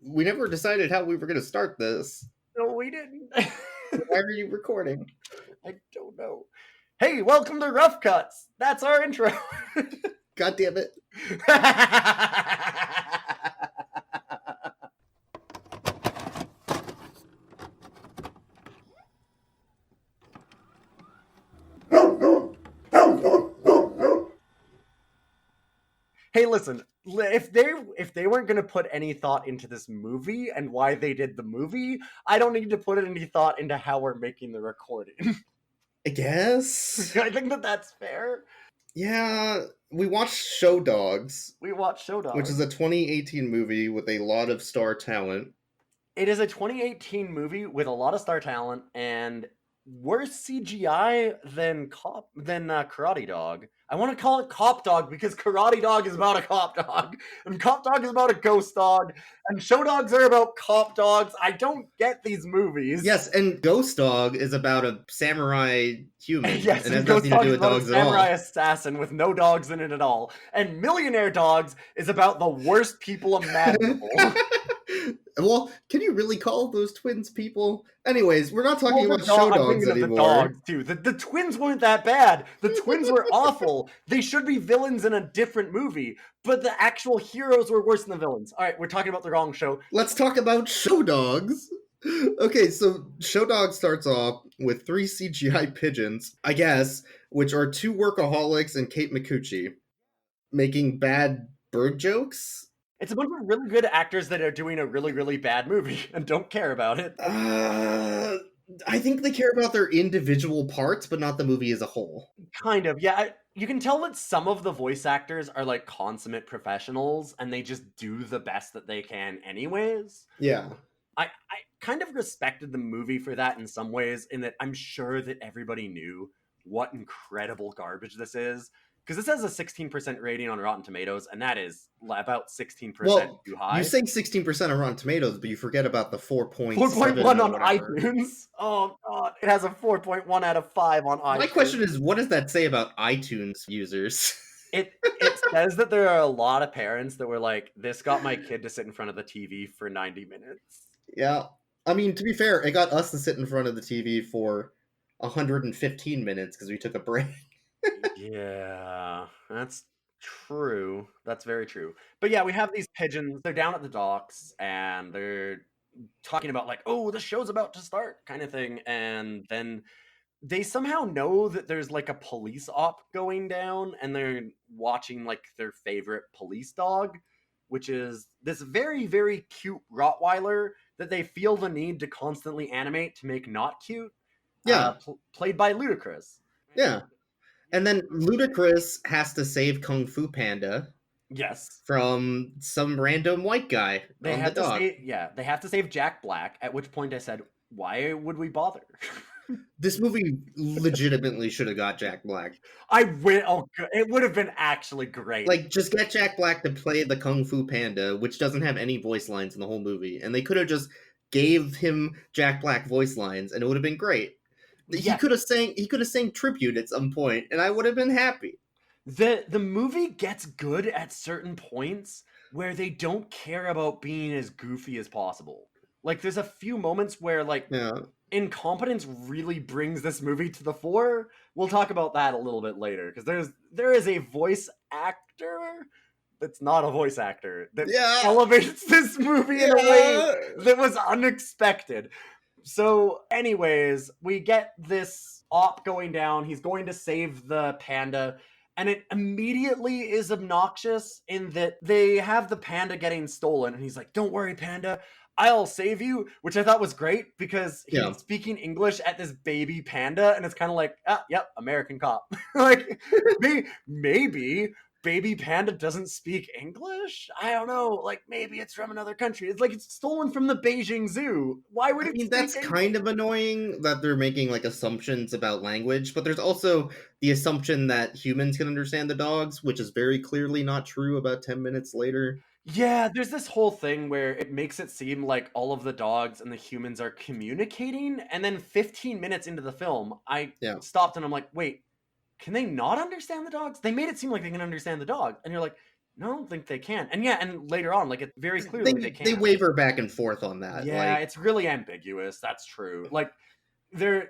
We never decided how we were going to start this. No, we didn't. Why are you recording? I don't know. Hey, welcome to Rough Cuts. That's our intro. God damn it. Hey, listen. If they weren't going to put any thought into this movie and why they did the movie, I don't need to put any thought into how we're making the recording. I guess. I think that's fair. Yeah, we watched Show Dogs. We watched Show Dogs, which is a 2018 movie with a lot of star talent. It is a 2018 movie with a lot of star talent and worse CGI than Karate Dog. I want to call it Cop Dog because Karate Dog is about a cop dog, and Cop Dog is about a ghost dog, and Show Dogs are about cop dogs. I don't get these movies. Yes, and Ghost Dog is about a samurai human. Yes, and has Ghost nothing Dog to do is with about a dogs at all. samurai assassin with no dogs in it at all. And Millionaire Dogs is about the worst people imaginable. Well, can you really call those twins people? Anyways, we're not talking about Show Dogs anymore. The dogs too. The twins weren't that bad. The twins were awful. They should be villains in a different movie, but the actual heroes were worse than the villains. All right, we're talking about the wrong show. Let's talk about Show Dogs. Okay, so Show Dogs starts off with 3 CGI pigeons, I guess, which are 2 workaholics and Kate Micucci, making bad bird jokes. It's a bunch of really good actors that are doing a really, really bad movie and don't care about it. I think they care about their individual parts, but not the movie as a whole. Kind of, yeah. You can tell that some of the voice actors are like consummate professionals and they just do the best that they can anyways. Yeah. I kind of respected the movie for that in some ways, in that I'm sure that everybody knew what incredible garbage this is. Because this has a 16% rating on Rotten Tomatoes, and that is about 16% too high. You say 16% on Rotten Tomatoes, but you forget about the 4.7 4.1 on iTunes. Oh, God. It has a 4.1 out of 5 on iTunes. My question is, what does that say about iTunes users? It says that there are a lot of parents that were like, this got my kid to sit in front of the TV for 90 minutes. Yeah. I mean, to be fair, it got us to sit in front of the TV for 115 minutes because we took a break. Yeah, that's true. That's very true. But yeah, we have these pigeons. They're down at the docks and they're talking about like, oh, the show's about to start kind of thing. And then they somehow know that there's like a police op going down and they're watching like their favorite police dog, which is this very, very cute Rottweiler that they feel the need to constantly animate to make not cute. Yeah. Played by Ludacris. Yeah. And then Ludacris has to save Kung Fu Panda. Yes. From some random white guy. They have to save Jack Black, at which point I said, why would we bother? This movie legitimately should have got Jack Black. It would have been actually great. Like, just get Jack Black to play the Kung Fu Panda, which doesn't have any voice lines in the whole movie. And they could have just gave him Jack Black voice lines, and it would have been great. Yeah. He could have sang tribute at some point, and I would have been happy. The movie gets good at certain points where they don't care about being as goofy as possible. Like, there's a few moments where, like, incompetence really brings this movie to the fore. We'll talk about that a little bit later, because there is a voice actor that's not a voice actor that elevates this movie in a way that was unexpected. So, anyways, we get this op going down. He's going to save the panda, and it immediately is obnoxious in that they have the panda getting stolen, and he's like, don't worry, panda, I'll save you, which I thought was great because he's speaking English at this baby panda, and it's kind of like, yep, American cop. Like, maybe baby panda doesn't speak English? I don't know. Like, maybe it's from another country. It's like it's stolen from the Beijing Zoo. Why would it speak that's English? Kind of annoying that they're making, like, assumptions about language, but there's also the assumption that humans can understand the dogs, which is very clearly not true about 10 minutes later. Yeah, there's this whole thing where it makes it seem like all of the dogs and the humans are communicating, and then 15 minutes into the film, I stopped and I'm like, wait, can they not understand the dogs? They made it seem like they can understand the dog. And you're like, No, I don't think they can. And yeah, and later on, like, it's very clearly they They can. waver back and forth on that. Yeah, Like, it's really ambiguous. That's true. Like,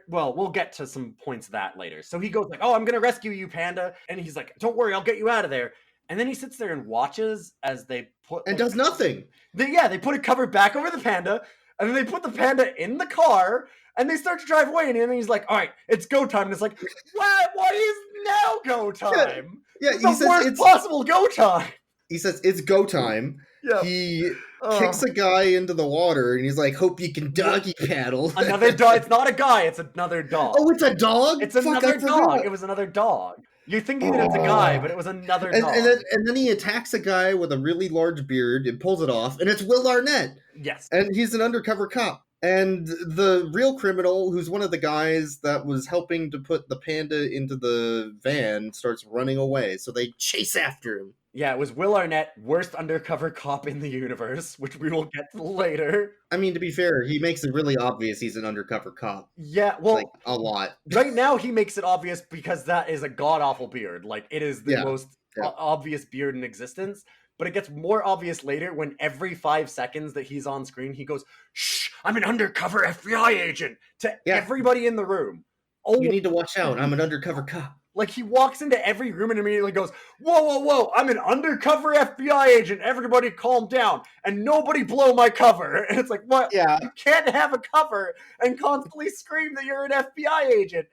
well, we'll get to some points of that later. So he goes like, "Oh, I'm gonna rescue you, Panda," and he's like, "Don't worry, I'll get you out of there." And then he sits there and watches as they put and like does nothing. they put a cover back over the panda, and then they put the panda in the car, and they start to drive away. And then he's like, "All right, it's go time." And it's like, "What? What is now go time? Yeah, It's the worst possible go time." He says it's go time. Yeah. He kicks a guy into the water, and he's like, "Hope you can doggy paddle." Another dog. It's not a guy. It's another dog. Oh, it's a dog. It's another dog. It was another dog. You're thinking that it's a guy, but it was another dog. And then he attacks a guy with a really large beard and pulls it off, and it's Will Arnett. Yes. And he's an undercover cop. And the real criminal, who's one of the guys that was helping to put the panda into the van, starts running away. So they chase after him. Yeah, it was Will Arnett, worst undercover cop in the universe, which we will get to later. I mean, to be fair, he makes it really obvious he's an undercover cop. Yeah, well, like, a lot. Right now, he makes it obvious because that is a god-awful beard. Like, it is the most obvious beard in existence. But it gets more obvious later when every 5 seconds that he's on screen, he goes, "Shh, I'm an undercover FBI agent," to everybody in the room. Oh, you need to watch out. I'm an undercover cop. Like, he walks into every room and immediately goes, "Whoa, whoa, whoa, I'm an undercover FBI agent. Everybody calm down and nobody blow my cover." And it's like, what? Yeah. You can't have a cover and constantly scream that you're an FBI agent.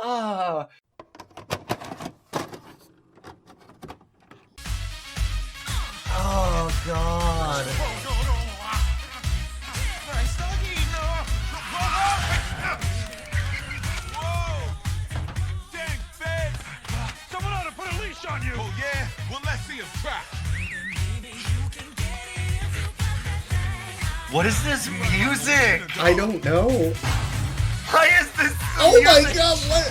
Oh, God. On you. Oh yeah? Well, let's see him try. What is this music? I don't know. Why is this Oh music? My God, what?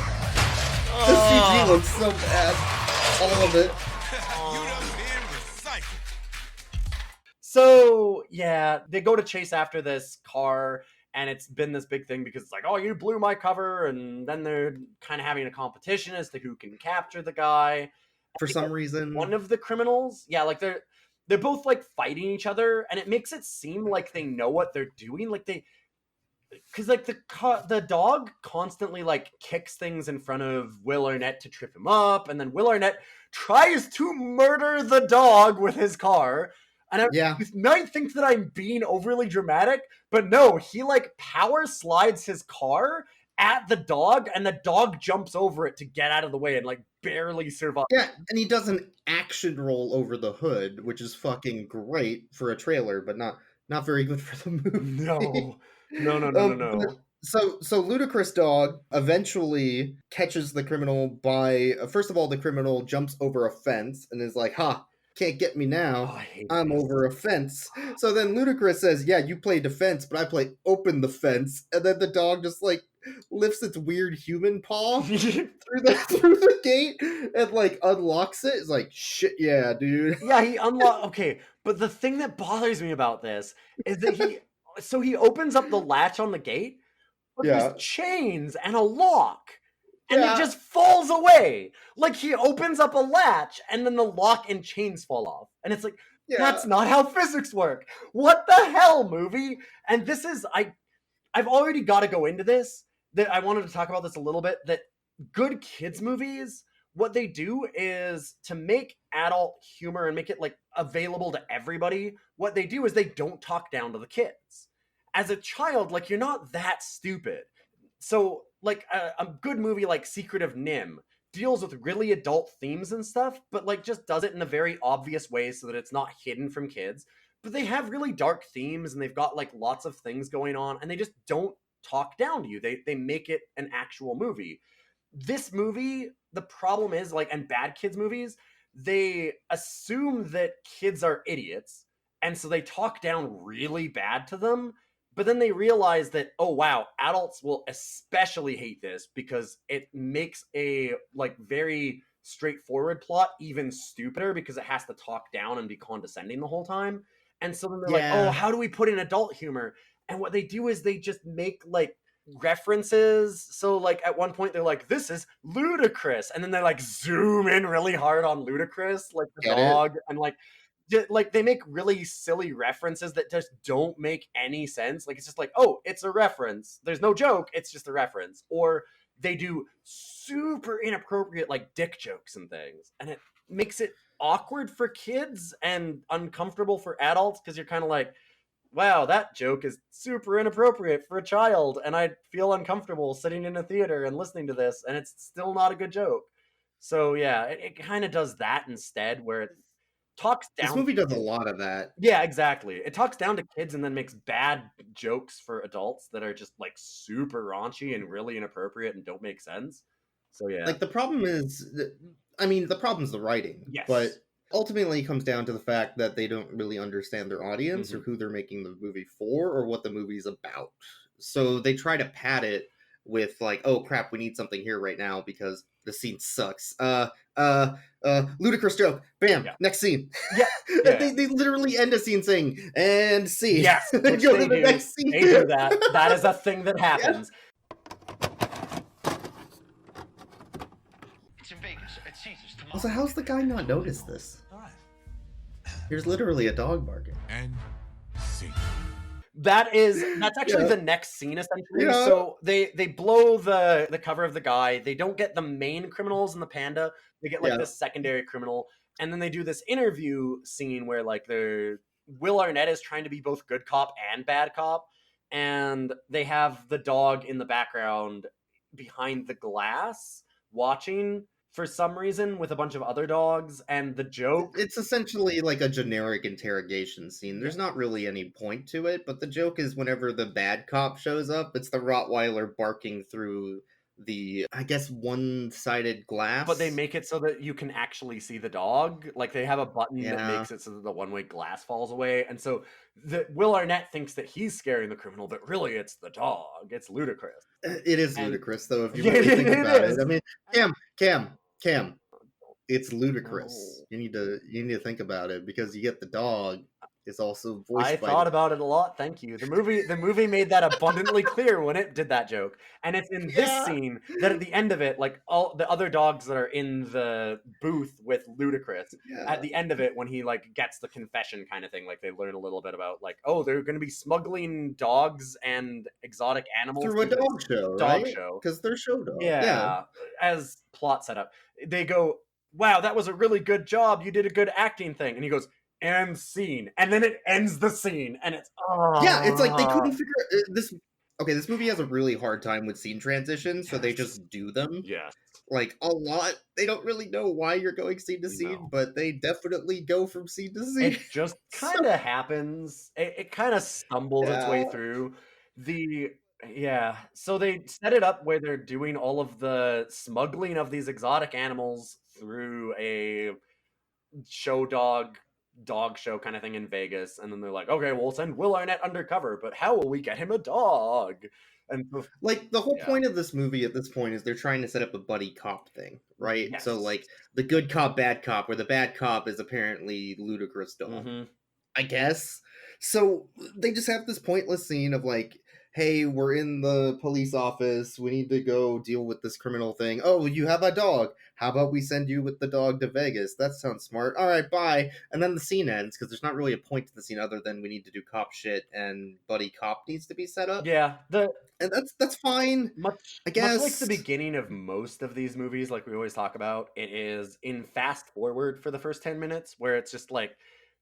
The CG looks so bad. All of it. So, yeah, they go to chase after this car, and it's been this big thing because it's like, "Oh, you blew my cover," and then they're kind of having a competition as to who can capture the guy. For some reason, one of the criminals, like they're both like fighting each other, and it makes it seem like they know what they're doing. Like because like the dog constantly like kicks things in front of Will Arnett to trip him up, and then Will Arnett tries to murder the dog with his car. And I might think that I'm being overly dramatic, but no, he like power slides his car at the dog, and the dog jumps over it to get out of the way and like barely survives. Yeah, and he does an action roll over the hood, which is fucking great for a trailer, but not very good for the movie. No. So Ludicrous Dog eventually catches the criminal by first of all, the criminal jumps over a fence and is like, "Ha, can't get me now. I'm over a fence." So then Ludacris says, "Yeah, you play defense, but I play open the fence." And then the dog just like lifts its weird human paw through the gate and like unlocks it. It's like, shit, yeah, dude. Yeah, he unlocks. Okay, but the thing that bothers me about this is that he opens up the latch on the gate, but there's chains and a lock. And it just falls away. Like, he opens up a latch, and then the lock and chains fall off. And it's like, that's not how physics work. What the hell, movie? And this is, I've already got to go into this, that I wanted to talk about this a little bit, that good kids movies, what they do is to make adult humor and make it, like, available to everybody, what they do is they don't talk down to the kids. As a child, like, you're not that stupid. So, like, a good movie like Secret of Nim deals with really adult themes and stuff, but, like, just does it in a very obvious way so that it's not hidden from kids. But they have really dark themes, and they've got, like, lots of things going on, and they just don't talk down to you. They make it an actual movie. This movie, the problem is, like, and bad kids movies, they assume that kids are idiots, and so they talk down really bad to them. But then they realize that, oh wow, adults will especially hate this because it makes a like very straightforward plot even stupider because it has to talk down and be condescending the whole time. And so then they're like, oh, how do we put in adult humor? And what they do is they just make like references. So like at one point they're like, this is ludicrous, and then they like zoom in really hard on Ludacris, like the dog, and like they make really silly references that just don't make any sense. Like it's just like, oh, it's a reference, there's no joke, it's just a reference. Or they do super inappropriate like dick jokes and things, and it makes it awkward for kids and uncomfortable for adults, because you're kind of like, wow, that joke is super inappropriate for a child, and I feel uncomfortable sitting in a theater and listening to this, and it's still not a good joke. So yeah, it kind of does that instead, where it talks down. This movie does a lot of that. Yeah, exactly. It talks down to kids and then makes bad jokes for adults that are just like super raunchy and really inappropriate and don't make sense. So yeah, like the problem is, the problem's the writing. Yes. But ultimately it comes down to the fact that they don't really understand their audience or who they're making the movie for or what the movie's about. So they try to pad it with like, oh crap, we need something here right now because the scene sucks. Ludicrous joke. Bam. Yeah. Next scene. Yeah. they literally end a scene saying, and scene. Yes. Go to the next scene. They do that. That is a thing that happens. It's in Vegas. It's Caesar's tomorrow. Also, how's the guy not noticed this? There's literally a dog barking. And scene. That's actually the next scene essentially. Yeah. So they blow the cover of the guy. They don't get the main criminals in the panda. They get like this secondary criminal, and then they do this interview scene where like Will Arnett is trying to be both good cop and bad cop, and they have the dog in the background behind the glass watching for some reason with a bunch of other dogs. And the joke, it's essentially like a generic interrogation scene. There's not really any point to it, but the joke is whenever the bad cop shows up, it's the Rottweiler barking through the, I guess, one-sided glass. But they make it so that you can actually see the dog. Like they have a button that makes it so that the one-way glass falls away. And so Will Arnett thinks that he's scaring the criminal, but really it's the dog. It's ludicrous. It is ludicrous, though, if you really think about it. I mean, Cam, it's ludicrous. You need to think about it, because you get the dog is also voiced. I thought about it a lot. Thank you. The movie made that abundantly clear when it did that joke, and it's in this scene that at the end of it, like all the other dogs that are in the booth with Ludacris, at the end of it, when he like gets the confession kind of thing, like they learn a little bit about like, oh, they're going to be smuggling dogs and exotic animals through a dog show, right? Because they're show dogs. Yeah, as plot setup, they go, wow, that was a really good job. You did a good acting thing, and he goes, and scene, and then it ends the scene, and it's it's like they couldn't figure this. Okay, this movie has a really hard time with scene transitions, so they just do them. Yeah, like a lot. They don't really know why you're going scene to scene, but they definitely go from scene to scene. It just kind of happens. It kind of stumbles its way through so they set it up where they're doing all of the smuggling of these exotic animals through a dog show kind of thing in Vegas, and then they're like, okay, we'll send Will Arnett undercover, but how will we get him a dog? And like the whole point of this movie at this point is they're trying to set up a buddy cop thing, right? Yes. So like the good cop, bad cop, where the bad cop is apparently Ludacris dog, I guess. So they just have this pointless scene of like, hey, we're in the police office, we need to go deal with this criminal thing. Oh, you have a dog. How about we send you with the dog to Vegas? That sounds smart. All right, bye. And then the scene ends, because there's not really a point to the scene other than we need to do cop shit and buddy cop needs to be set up. Yeah. And that's fine. I guess. Much like the beginning of most of these movies, like we always talk about, it is in fast forward for the first 10 minutes, where it's just like,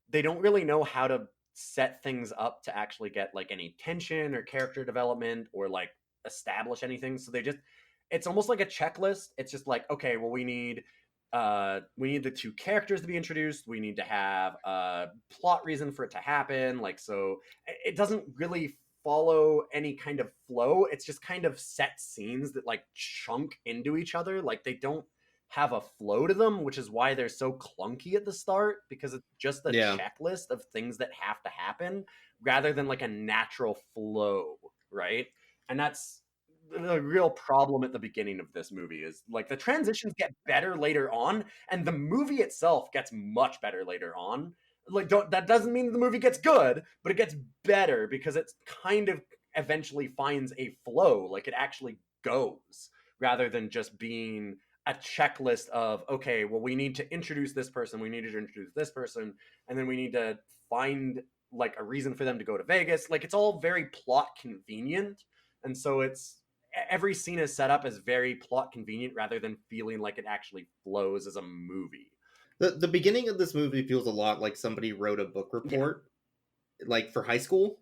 they don't really know how to set things up to actually get like any tension or character development or like establish anything. So it's almost like a checklist. It's just like, okay, well, we need the two characters to be introduced. We need to have a plot reason for it to happen. Like, so it doesn't really follow any kind of flow. It's just kind of set scenes that like chunk into each other. Like they don't have a flow to them, which is why they're so clunky at the start, because it's just a checklist of things that have to happen rather than like a natural flow, right? And that's the real problem at the beginning of this movie, is like the transitions get better later on, and the movie itself gets much better later on. Like that doesn't mean the movie gets good, but it gets better because it's kind of eventually finds a flow, like it actually goes, rather than just being a checklist of, okay, well, we need to introduce this person, we need to introduce this person, and then we need to find like a reason for them to go to Vegas. Like, it's all very plot convenient, and so it's every scene is set up as very plot convenient rather than feeling like it actually flows as a movie. The beginning of this movie feels a lot like somebody wrote a book report, like for high school.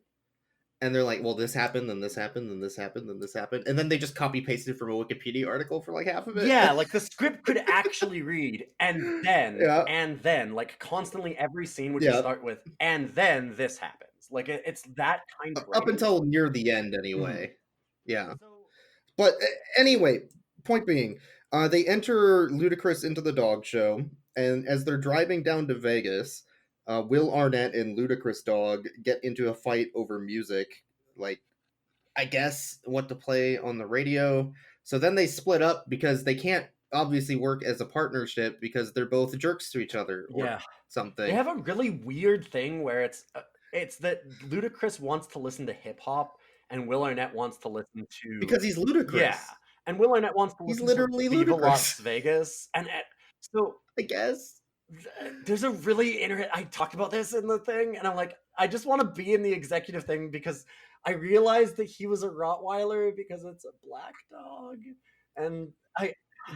And they're like, well, this happened, then this happened, then this happened, then this happened. And then they just copy pasted from a Wikipedia article for like half of it. Yeah, like the script could actually read, and then, like constantly every scene would just start with, and then this happens. Like it's that kind of writing. Up until near the end, anyway. Yeah. But anyway, point being, they enter Ludacris into the dog show, and as they're driving down to Vegas, Will Arnett and Ludacris dog get into a fight over music, like, I guess, what to play on the radio. So then they split up because they can't obviously work as a partnership because they're both jerks to each other or something. They have a really weird thing where it's that Ludacris wants to listen to hip hop and Will Arnett wants to listen to... Because he's Ludacris. Yeah. And Will Arnett wants to listen literally to Viva Ludacris. Las Vegas. And so... I guess... There's a really I talked about this in the thing, and I'm like, I just want to be in the executive thing because I realized that he was a Rottweiler because it's a black dog, and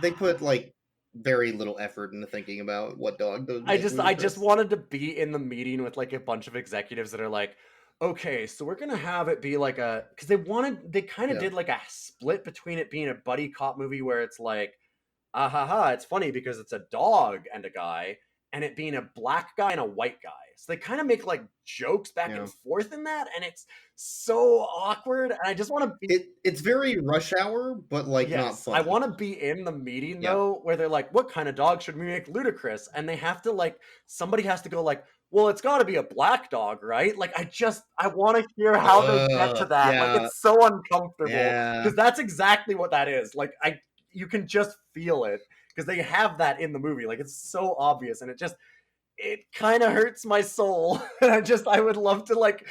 they put like very little effort into thinking about what dog those. I just wanted to be in the meeting with like a bunch of executives that are like, okay, so we're gonna have it be like because they kind of did like a split between it being a buddy cop movie where it's like, it's funny because it's a dog and a guy, and it being a black guy and a white guy. So they kind of make like jokes back and forth in that, and it's so awkward. And I just want to be... It's very Rush Hour, but like not fun. I want to be in the meeting though, where they're like, what kind of dog should we make Ludacris? And they have to like, somebody has to go like, well, it's got to be a black dog, right? Like, I want to hear how they get to that. Like, it's so uncomfortable because that's exactly what that is. Like, you can just feel it because they have that in the movie. Like, it's so obvious, and it kind of hurts my soul. And I would love to like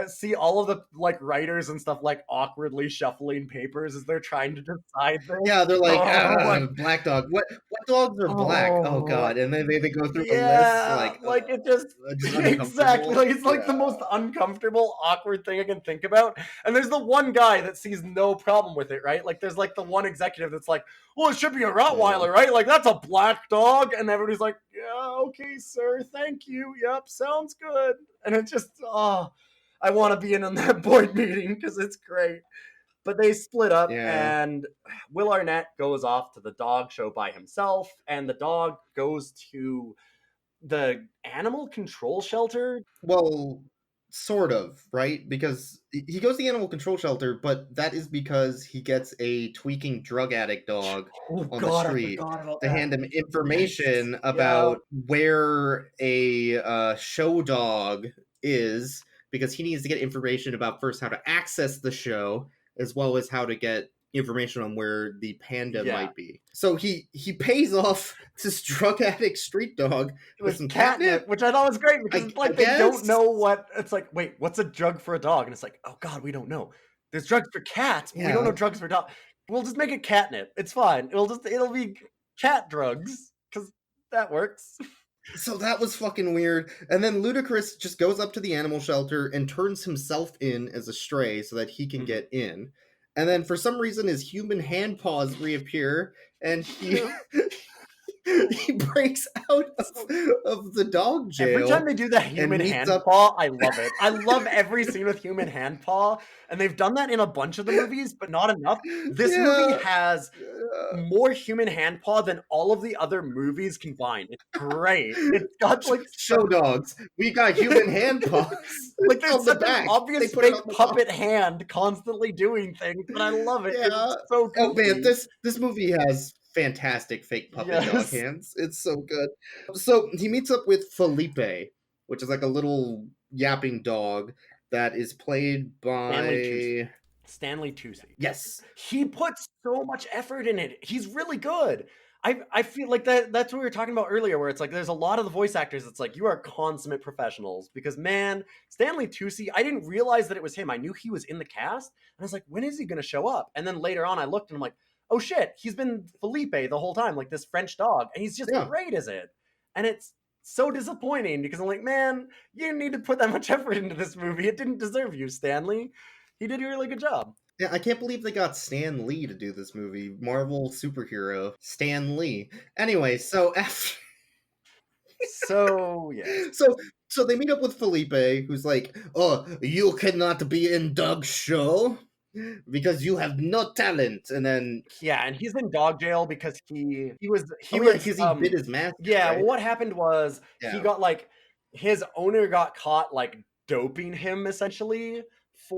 see all of the like writers and stuff like awkwardly shuffling papers as they're trying to decide things. Yeah, they're like, black dog. What dogs are black? Oh god, and then they go through a list like it just exactly like it's like the most uncomfortable, awkward thing I can think about. And there's the one guy that sees no problem with it, right? Like there's like the one executive that's like, well, it should be a Rottweiler, right? Like that's a black dog, and everybody's like, yeah, okay, sir, thank you. Yep, sounds good. And it's just I want to be in on that board meeting because it's great. But they split up, and Will Arnett goes off to the dog show by himself, and the dog goes to the animal control shelter. Well, sort of, right? Because he goes to the animal control shelter, but that is because he gets a tweaking drug addict dog on the street to hand him information about where a show dog is, because he needs to get information about first how to access the show, as well as how to get information on where the panda might be. So he pays off this drug addict street dog with some catnip, which I thought was great because they don't know what it's like. Wait, what's a drug for a dog? And it's like, oh god, we don't know. There's drugs for cats, but we don't know drugs for dogs. We'll just make it catnip. It's fine. It'll be cat drugs because that works. So that was fucking weird. And then Ludacris just goes up to the animal shelter and turns himself in as a stray so that he can get in. And then for some reason his human hand paws reappear, and he breaks out of the dog jail. Every time they do the human hand paw, I love it. I love every scene with human hand paw, and they've done that in a bunch of the movies, but not enough. This movie has more human hand paw than all of the other movies combined. It's great. It's got like show dogs. We got human hand paws. Like there's such an obvious fake puppet hand constantly doing things, but I love it. It's so goofy. Oh man, this movie has fantastic fake puppet dog hands. It's so good. So he meets up with Felipe, which is like a little yapping dog that is played by Stanley Tucci. Yes. He puts so much effort in it. He's really good. I feel like that's what we were talking about earlier, where it's like there's a lot of the voice actors, it's like you are consummate professionals, because man, Stanley Tucci, I didn't realize that it was him. I knew he was in the cast, and I was like, when is he going to show up? And then later on I looked and I'm like, oh shit, he's been Felipe the whole time, like this French dog, and he's just great as it. And it's so disappointing because I'm like, man, you didn't need to put that much effort into this movie. It didn't deserve you, Stanley. He did a really good job. Yeah, I can't believe they got Stan Lee to do this movie. Marvel superhero Stan Lee. Anyway, so after... So, yeah. So they meet up with Felipe, who's like, oh, you cannot be in Doug's show because you have no talent. And then... Yeah, and he's in dog jail because he was... because he bit his master, yeah, right? well, what happened was he got, like... His owner got caught, like, doping him, essentially... he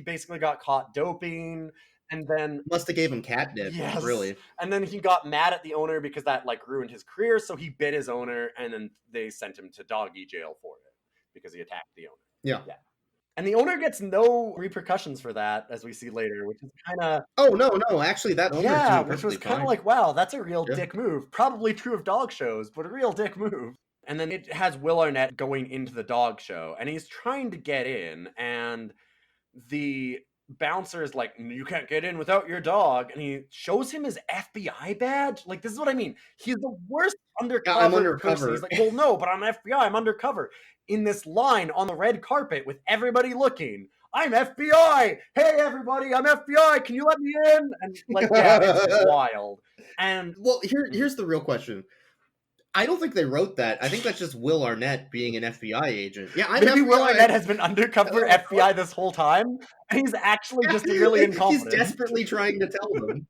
basically got caught doping, and then must have gave him catnip. Yes, really. And then he got mad at the owner because that like ruined his career, so he bit his owner, and then they sent him to doggy jail for it because he attacked the owner. Yeah. And the owner gets no repercussions for that, as we see later, which is kind of... Oh, no, actually, that owner which was kind of like, wow, that's a real dick move. Probably true of dog shows, but a real dick move. And then it has Will Arnett going into the dog show, and he's trying to get in, and the bouncer is like, you can't get in without your dog, and he shows him his FBI badge. Like, this is what I mean. He's the worst undercover person. He's like, well, no, but I'm FBI. I'm undercover. In this line on the red carpet with everybody looking. I'm FBI. Hey, everybody, I'm FBI. Can you let me in? And like, yeah, it's wild. And well, here's the real question. I don't think they wrote that. I think that's just Will Arnett being an FBI agent. Yeah, maybe Will Arnett has been undercover FBI this whole time, and he's actually just really incompetent. He's desperately trying to tell them.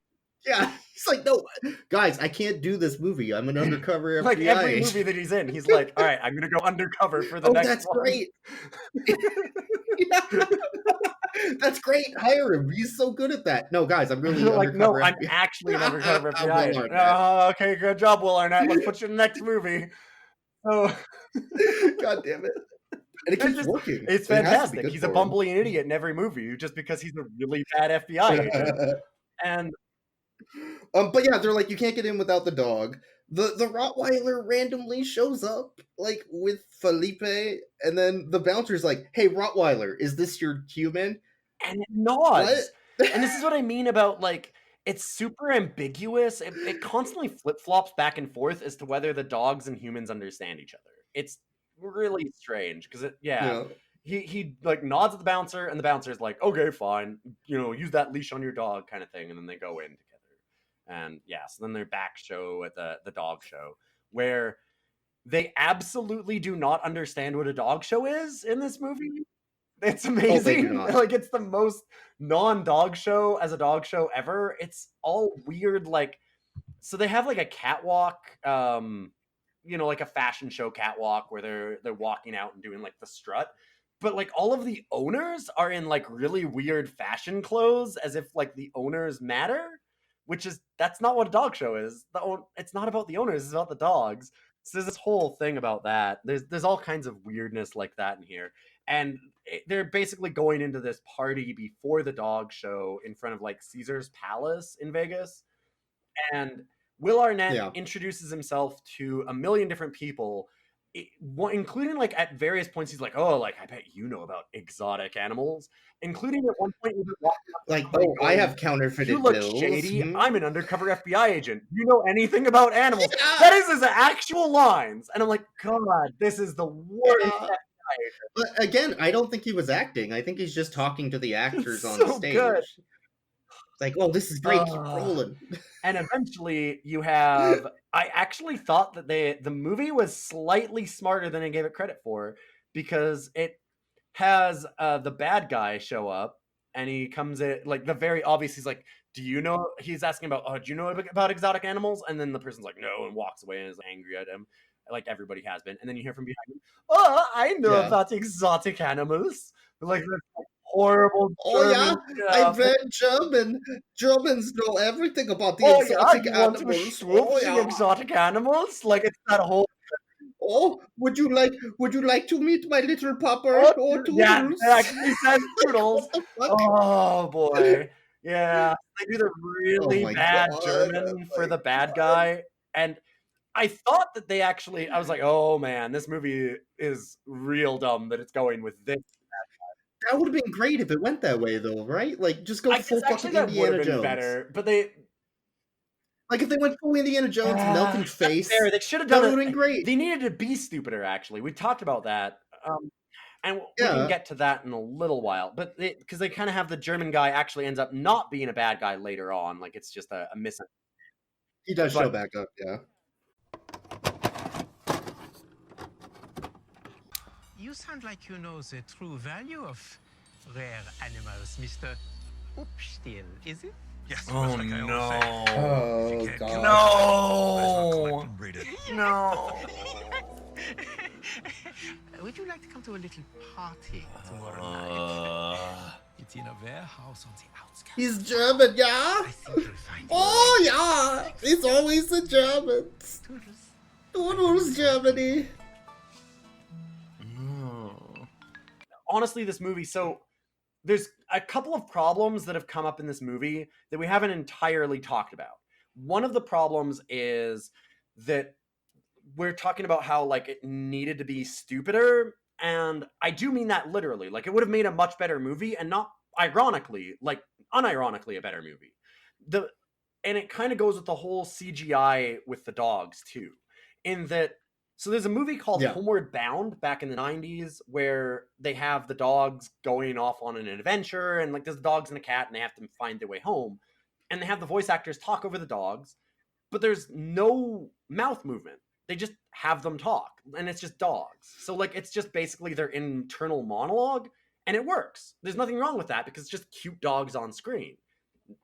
Yeah, he's like, no, guys, I can't do this movie. I'm an undercover FBI like every agent. movie that he's in, he's like, all right, I'm going to go undercover for the next that's one. Great. That's great. Hire him. He's so good at that. No, guys, I'm really like, no, I'm actually an undercover FBI agent. Okay, good job, Will Arnett. Let's put you in the next movie. Oh, God damn it. And it keeps working. It's fantastic. He's a bumbling idiot in every movie just because he's a really bad FBI agent. And but yeah, they're like, you can't get in without the dog. The Rottweiler randomly shows up, like, with Felipe, and then the bouncer's like, hey, Rottweiler, is this your human? And it nods. And this is what I mean about, like, it's super ambiguous. It constantly flip-flops back and forth as to whether the dogs and humans understand each other. It's really strange, because he like nods at the bouncer, and the bouncer's like, okay, fine, use that leash on your dog kind of thing, and then they go in together. And so then they're back show at the dog show, where they absolutely do not understand what a dog show is in this movie. It's amazing. Like, it's the most non-dog show as a dog show ever. It's all weird. Like, so they have like a catwalk, like a fashion show catwalk where they're walking out and doing like the strut. But like all of the owners are in like really weird fashion clothes, as if like the owners matter. That's not what a dog show is. It's not about the owners, it's about the dogs. So there's this whole thing about that. There's all kinds of weirdness like that in here. And they're basically going into this party before the dog show in front of like Caesar's Palace in Vegas. And Will Arnett introduces himself to a million different people, including like at various points he's like, oh, like, I bet you know about exotic animals, including at one point like, oh, I have counterfeited you look bills. Shady. I'm an undercover FBI agent. You know anything about animals? That is his actual lines. And I'm like, God, this is the worst FBI agent. But again, I don't think he was acting. I think he's just talking to the actors on stage. Good. It's like, oh, this is great. Keep rolling. And eventually you have... I actually thought that the movie was slightly smarter than I gave it credit for, because it has the bad guy show up, and he comes in, like, the very obvious, he's like, he's asking about, do you know about exotic animals? And then the person's like, no, and walks away and is angry at him, like everybody has been. And then you hear from behind him, oh, I know about exotic animals. Like, horrible German I've read German. Germans know everything about the exotic animals. The exotic animals? Like, it's that whole... Oh, would you like to meet my little pupper? Toodles. Yeah, he says Toodles. Oh, boy. Yeah, they do the really bad German for the bad guy, and I thought that they actually. I was like, oh man, this movie is real dumb that it's going with this. That would have been great if it went that way, though, right? Like, just go full fucking Indiana Jones. Better, but they. Like, if they went full Indiana Jones, melting face, fair. They should have done that would have been great. They needed to be stupider, actually. We talked about that. And we can get to that in a little while. But because they kind of have the German guy actually ends up not being a bad guy later on. Like, it's just a miss. He does show back up, yeah. You sound like you know the true value of rare animals, Mr. Upstiel, is it? Yes. Oh, like no. Oh, God. No. Would you like to come to a little party tomorrow night? It's in a warehouse on the outskirts. He's German, yeah? I think you'll find Oh, yeah! It's always the Germans. Toodles, Germany. Honestly, this movie, so there's a couple of problems that have come up in this movie that we haven't entirely talked about. One of the problems is that we're talking about how, like, it needed to be stupider, and I do mean that literally. Like, it would have made a much better movie, and not ironically, like, unironically a better movie. And it kind of goes with the whole CGI with the dogs, too. In that, so there's a movie called Homeward Bound back in the 90s where they have the dogs going off on an adventure, and, like, there's the dogs and a cat, and they have to find their way home. And they have the voice actors talk over the dogs, but there's no mouth movement. They just have them talk, and it's just dogs. So, like, it's just basically their internal monologue, and it works. There's nothing wrong with that because it's just cute dogs on screen.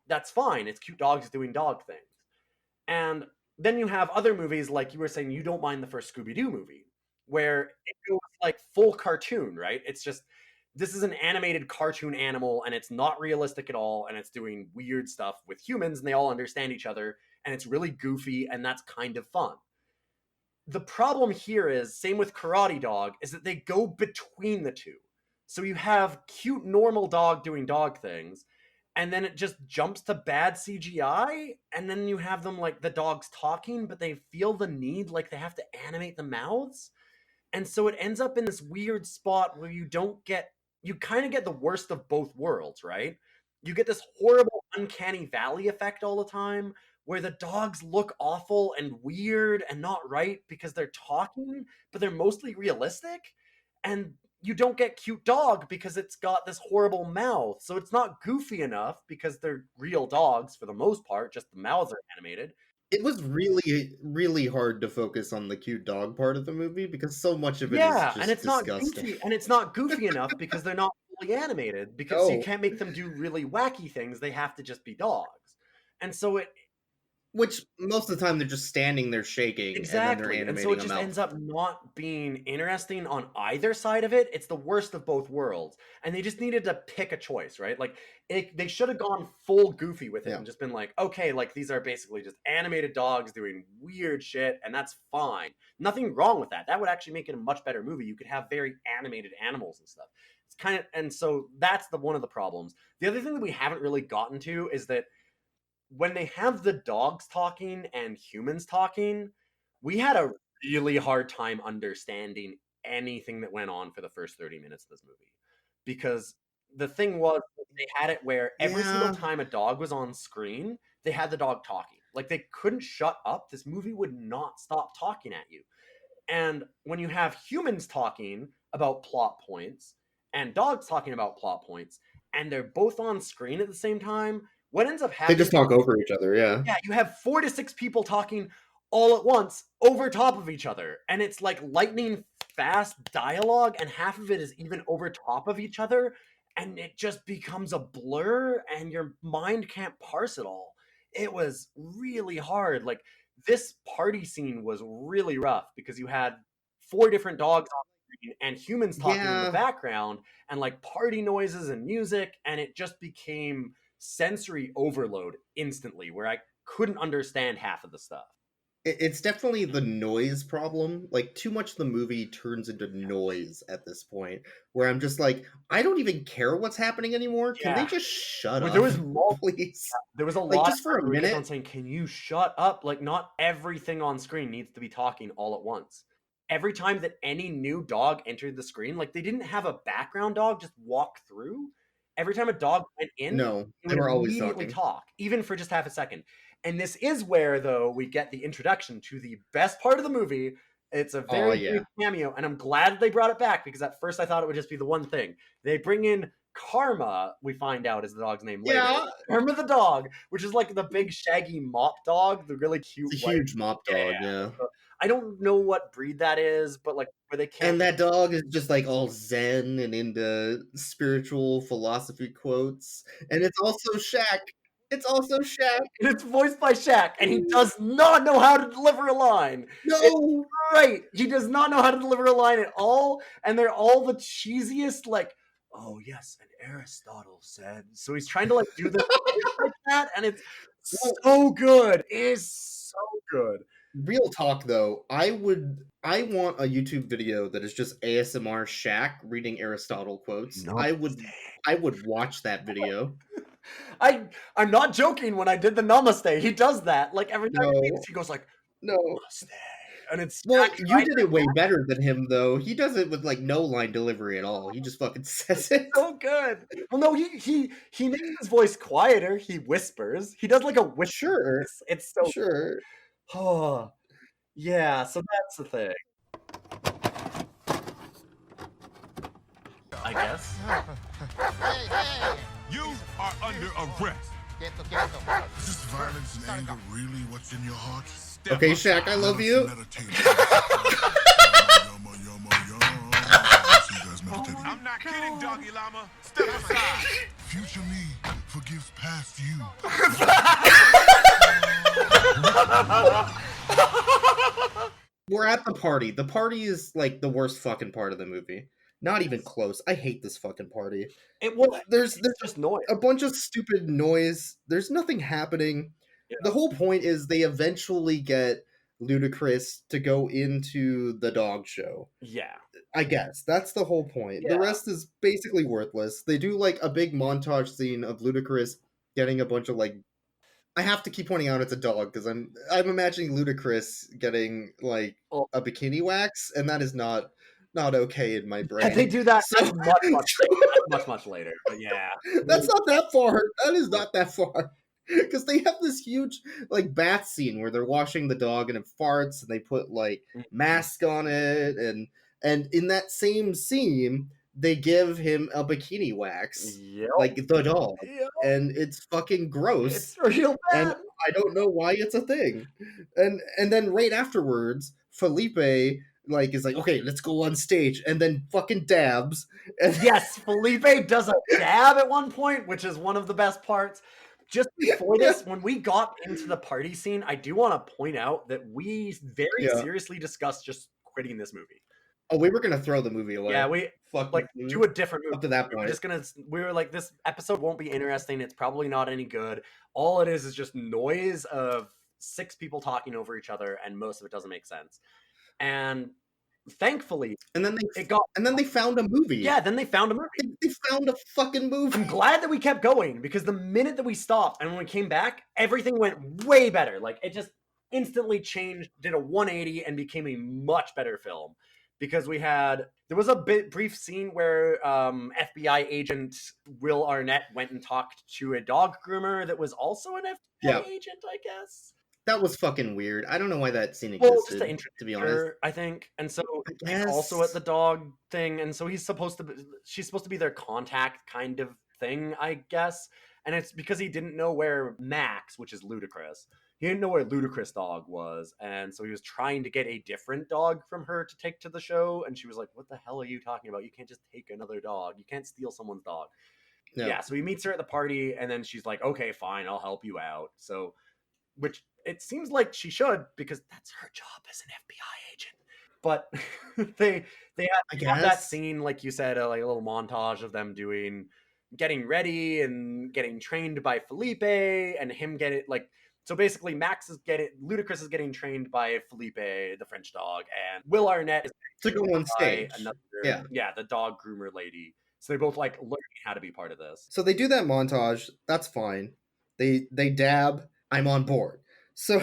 That's fine. It's cute dogs doing dog things. And then you have other movies, like you were saying, you don't mind the first Scooby-Doo movie, where it goes like full cartoon, right? It's just, this is an animated cartoon animal, and it's not realistic at all, and it's doing weird stuff with humans, and they all understand each other, and it's really goofy, and that's kind of fun. The problem here is, same with Karate Dog, is that they go between the two. So you have cute normal dog doing dog things, and then it just jumps to bad CGI, and then you have them, like, the dogs talking, but they feel the need, like, they have to animate the mouths. And so it ends up in this weird spot where you kind of get the worst of both worlds, right? You get this horrible uncanny valley effect all the time, where the dogs look awful and weird and not right because they're talking, but they're mostly realistic. And you don't get cute dog because it's got this horrible mouth. So it's not goofy enough because they're real dogs for the most part, just the mouths are animated. It was really, really hard to focus on the cute dog part of the movie because so much of it is just and it's disgusting. Not goofy, and it's not goofy enough because they're not fully animated, because you can't make them do really wacky things. They have to just be dogs. And so which most of the time they're just standing there shaking. Exactly. And so it just ends up not being interesting on either side of it. It's the worst of both worlds. And they just needed to pick a choice, right? Like, they should have gone full goofy with it and just been like, okay, like, these are basically just animated dogs doing weird shit, and that's fine. Nothing wrong with that. That would actually make it a much better movie. You could have very animated animals and stuff. It's kind of, and so that's one of the problems. The other thing that we haven't really gotten to is that when they have the dogs talking and humans talking, we had a really hard time understanding anything that went on for the first 30 minutes of this movie. Because the thing was, they had it where every single time a dog was on screen, they had the dog talking. Like, they couldn't shut up. This movie would not stop talking at you. And when you have humans talking about plot points and dogs talking about plot points, and they're both on screen at the same time, what ends up happening... They just talk over each other, yeah. Yeah, you have 4 to 6 people talking all at once over top of each other. And it's like lightning fast dialogue, and half of it is even over top of each other. And it just becomes a blur, and your mind can't parse it all. It was really hard. Like, this party scene was really rough because you had 4 different dogs on screen and humans talking in the background, and like party noises and music, and it just became sensory overload instantly, where I couldn't understand half of the stuff. It's definitely the noise problem. Like, too much of the movie turns into noise at this point, where I'm just like, I don't even care what's happening anymore. Can they just shut up, there was please? There was a Like, lot just for a where we kept on minute. saying, "Can you shut up?" Like, not everything on screen needs to be talking all at once. Every time that any new dog entered the screen, like, they didn't have a background dog just walk through. Every time a dog went in, No, it they would were always immediately talking. talk, even for just half a second. And this is where, though, we get the introduction to the best part of the movie. It's a very brief cameo, and I'm glad they brought it back, because at first I thought it would just be the one thing. They bring in Karma, we find out is the dog's name later. Yeah. Karma the dog, which is like the big shaggy mop dog, the really cute It's a white. huge mop dog, yeah. I don't know what breed that is, but like where they can't. And that dog is just like all zen and into spiritual philosophy quotes. And it's also Shaq. It's also Shaq. And it's voiced by Shaq, and he does not know how to deliver a line. No. It's right. He does not know how to deliver a line at all, and they're all the cheesiest, like, oh yes, and Aristotle said. So he's trying to like do this like that, and it's so good. It is so good. Real talk though, I want a YouTube video that is just ASMR Shaq reading Aristotle quotes. I would watch that video. I'm not joking when I did the namaste. He does that. Like every time he goes like, namaste. And it's well, you did it way better than him though. He does it with like no line delivery at all. He just fucking says it. So good. Well, no, he makes his voice quieter. He whispers. He does like a whisper. Sure. It's so sure. Good. Oh, yeah. So that's the thing. I guess. Hey. You are under arrest. Is this violence and anger really what's in your heart? Okay, Shaq, I love you. I'm not kidding, doggy llama. Step aside. Future me forgives past you. We're at the party. The party is like the worst fucking part of the movie. Not even close. I hate this fucking party. There's just noise. A bunch of stupid noise. There's nothing happening. Yeah. The whole point is they eventually get Ludacris to go into the dog show. Yeah. I guess. That's the whole point. Yeah. The rest is basically worthless. They do like a big montage scene of Ludacris getting a bunch of like... I have to keep pointing out it's a dog because I'm imagining Ludacris getting like a bikini wax, and that is not okay in my brain. They do that much later, but yeah. That's not that far. That is not that far. Because they have this huge like bath scene where they're washing the dog and it farts and they put like mask on it, and in that same scene they give him a bikini wax, like the dog, and it's fucking gross. It's real bad. And I don't know why it's a thing. And then right afterwards, Felipe like is like, okay, let's go on stage, and then fucking dabs. And yes, Felipe does a dab at one point, which is one of the best parts. Just before this, when we got into the party scene, I do want to point out that we very seriously discussed just quitting this movie. Oh, we were gonna throw the movie away. Yeah, we do a different movie. Up to that point, we were like, this episode won't be interesting. It's probably not any good. All it is just noise of 6 people talking over each other, and most of it doesn't make sense. And thankfully, and then they found a movie. Yeah, then they found a movie. They found a fucking movie. I'm glad that we kept going, because the minute that we stopped and when we came back, everything went way better. Like it just instantly changed, did a 180, and became a much better film. Because there was a brief scene where FBI agent Will Arnett went and talked to a dog groomer that was also an FBI agent, I guess. That was fucking weird. I don't know why that scene existed, to be honest. I think. And so he's also at the dog thing, and so she's supposed to be their contact kind of thing, I guess. And it's because he didn't know where Max, which is Ludacris, he didn't know where Ludacris' dog was, and so he was trying to get a different dog from her to take to the show, and she was like, what the hell are you talking about? You can't just take another dog. You can't steal someone's dog. No. Yeah, so he meets her at the party, and then she's like, okay, fine, I'll help you out. So, which it seems like she should, because that's her job as an FBI agent. But they have that scene, like you said, like a little montage of them getting ready and getting trained by Felipe, and him So basically, Ludacris is getting trained by Felipe, the French dog, and Will Arnett is to go on stage. The dog groomer lady. So they both like learning how to be part of this. So they do that montage. That's fine. They dab. I'm on board. So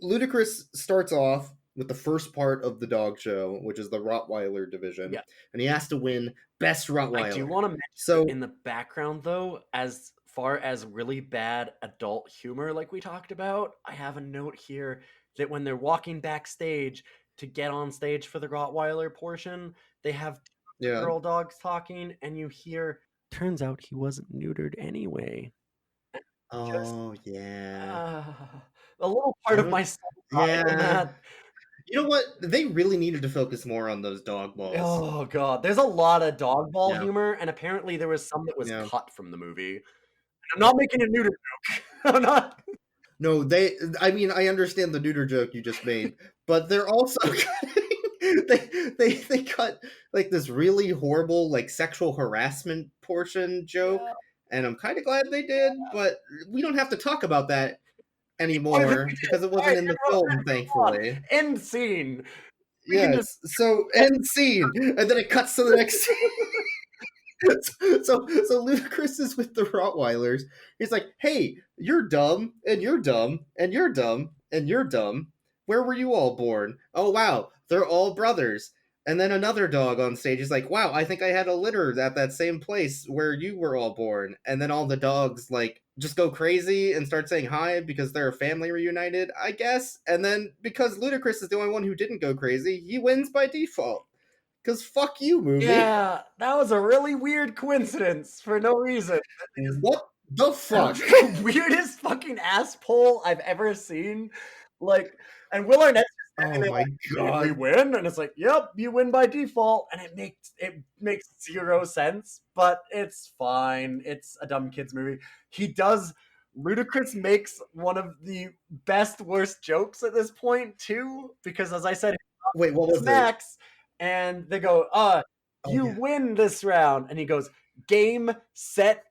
Ludacris starts off with the first part of the dog show, which is the Rottweiler division, and he has to win Best Rottweiler. I do want to mention in the background, though, as far as really bad adult humor, like we talked about, I have a note here that when they're walking backstage to get on stage for the Rottweiler portion, they have girl dogs talking, and you hear, turns out he wasn't neutered anyway. Oh, yeah. A little part of myself. Yeah. You know what? They really needed to focus more on those dog balls. Oh, God. There's a lot of dog ball humor, and apparently there was some that was cut from the movie. And I'm not making a neuter joke. I'm not. No, I mean, I understand the neuter joke you just made, but they're also they cut like this really horrible like sexual harassment portion joke, and I'm kind of glad they did, but we don't have to talk about that anymore because it wasn't in the film, thankfully. End scene. Yes. So end scene, and then it cuts to the next scene. So Ludacris is with the Rottweilers. He's like, "Hey, you're dumb, and you're dumb, and you're dumb, and you're dumb. Where were you all born? Oh wow, they're all brothers." And then another dog on stage is like, "Wow, I think I had a litter at that same place where you were all born." And then all the dogs like just go crazy and start saying hi because they're a family reunited, I guess. And then because Ludacris is the only one who didn't go crazy, he wins by default. Because fuck you, movie. Yeah, that was a really weird coincidence for no reason. What the fuck? The weirdest fucking asshole I've ever seen. Like, and Will Arnett. Oh my god! We win, and it's like, yep, you win by default, and it makes zero sense, but it's fine. It's a dumb kids movie. Ludacris makes one of the best worst jokes at this point too, because as I said, wait, what was Max? And they go, you win this round. And he goes, game, set,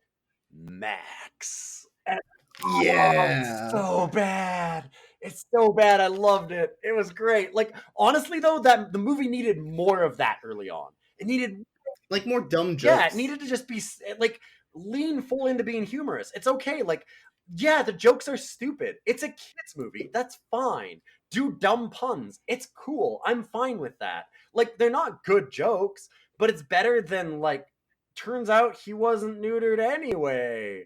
Max. And, it's so bad. It's so bad. I loved it. It was great. Like, honestly, though, that the movie needed more of that early on. It needed... like, more dumb jokes. Yeah, it needed to just be, like, lean full into being humorous. It's okay. Like, yeah, the jokes are stupid. It's a kids movie. That's fine. Do dumb puns. It's cool. I'm fine with that. Like, they're not good jokes, but it's better than, like, turns out he wasn't neutered anyway.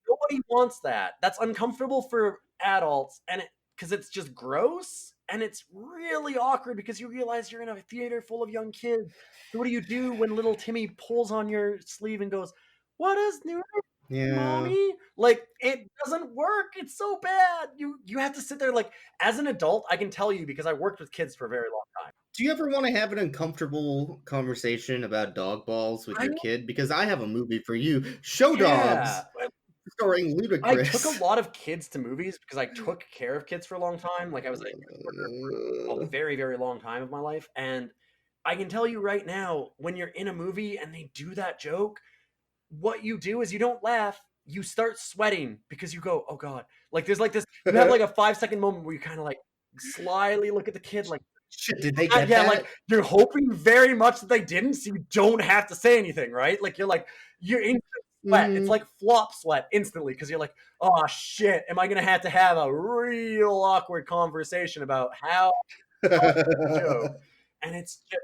Nobody wants that. That's uncomfortable for adults, and because it's just gross, and it's really awkward because you realize you're in a theater full of young kids. So what do you do when little Timmy pulls on your sleeve and goes, "What is neutered, mommy?" Like, it doesn't work. It's so bad. You have to sit there. Like, as an adult, I can tell you because I worked with kids for a very long time. Do you ever want to have an uncomfortable conversation about dog balls with your kid? Because I have a movie for you, Show Dogs, starring Ludacris. I took a lot of kids to movies because I took care of kids for a long time. Like, I was a very, very long time of my life. And I can tell you right now, when you're in a movie and they do that joke, what you do is you don't laugh. You start sweating because you go, oh God. Like, there's like this, you have like a 5-second moment where you kind of like slyly look at the kid like, shit, did they get that? Like, you're hoping very much that they didn't, so you don't have to say anything, right? Like, you're instant sweat. It's like flop sweat instantly because you're like, oh shit, am I gonna have to have a real awkward conversation about how joke? And it's just,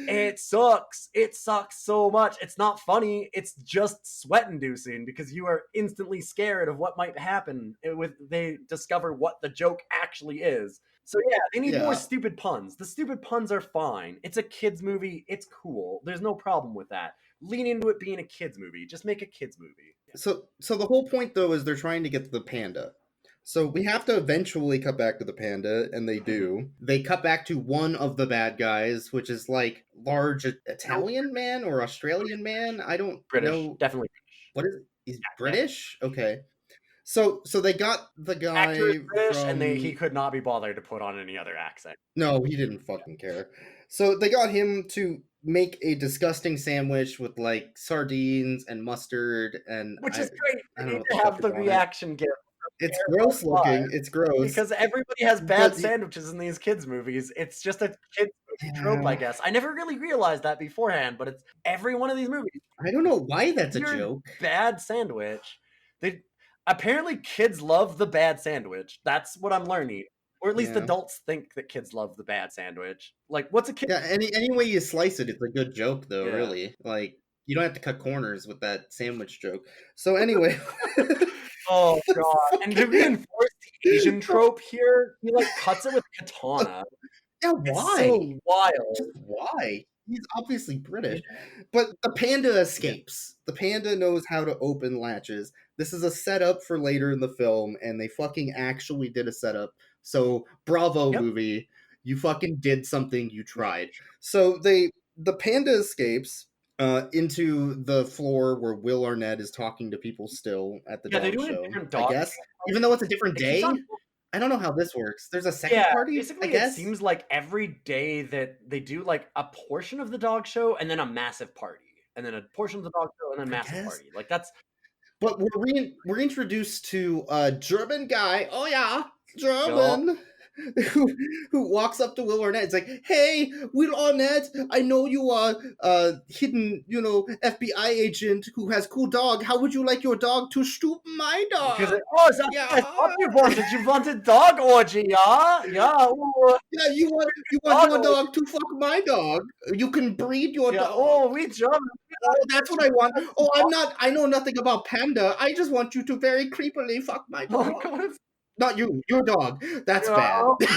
it sucks. It sucks so much. It's not funny. It's just sweat inducing because you are instantly scared of what might happen they discover what the joke actually is. So yeah, they need more stupid puns. The stupid puns are fine. It's a kids movie. It's cool. There's no problem with that. Lean into it being a kids movie. Just make a kids movie. So the whole point though is they're trying to get to the panda. So we have to eventually cut back to the panda, and they do. They cut back to one of the bad guys, which is like large Italian man or Australian man. I don't know. Definitely British. What is it? He's British? Okay. So they got the guy British, and he could not be bothered to put on any other accent. No, he didn't fucking care. So they got him to make a disgusting sandwich with like sardines and mustard, and which is great. You need to have the reaction gift It's gross looking. It's gross. Because everybody has bad sandwiches in these kids' movies. It's just a kids' movie trope, I guess. I never really realized that beforehand, but it's every one of these movies. I don't know why that's a joke. Bad sandwich. Apparently kids love the bad sandwich. That's what I'm learning. Or at least adults think that kids love the bad sandwich. Like, what's a kid? Yeah, any way you slice it, it's a good joke, though, really. Like, you don't have to cut corners with that sandwich joke. So anyway... Oh, God. And to reinforce the Asian trope here, he, like, cuts it with a katana. Yeah, why? It's so wild. Just why? He's obviously British. But the panda escapes. The panda knows how to open latches. This is a setup for later in the film, and they fucking actually did a setup. So, bravo, movie. You fucking did something, you tried. So, the panda escapes into the floor where Will Arnett is talking to people still at the dog show, I guess. Even though it's a different day. I don't know how this works. There's a second party, basically, I guess? It seems like every day that they do, like, a portion of the dog show and then a massive party. And then a portion of the dog show and then a massive party. Like, that's... But we're introduced to a German guy. Oh, yeah, German. Who walks up to Will Arnett. It's like, hey, Will Arnett, I know you are a hidden, FBI agent who has cool dog. How would you like your dog to stoop my dog? I thought you wanted dog orgy, yeah? Yeah. Ooh. Yeah, you want your dog to fuck my dog. You can breed your dog. Oh, we German. Oh, that's what I want. Oh, I know nothing about panda. I just want you to very creepily fuck my dog. Oh, God. Not you, your dog. That's bad. It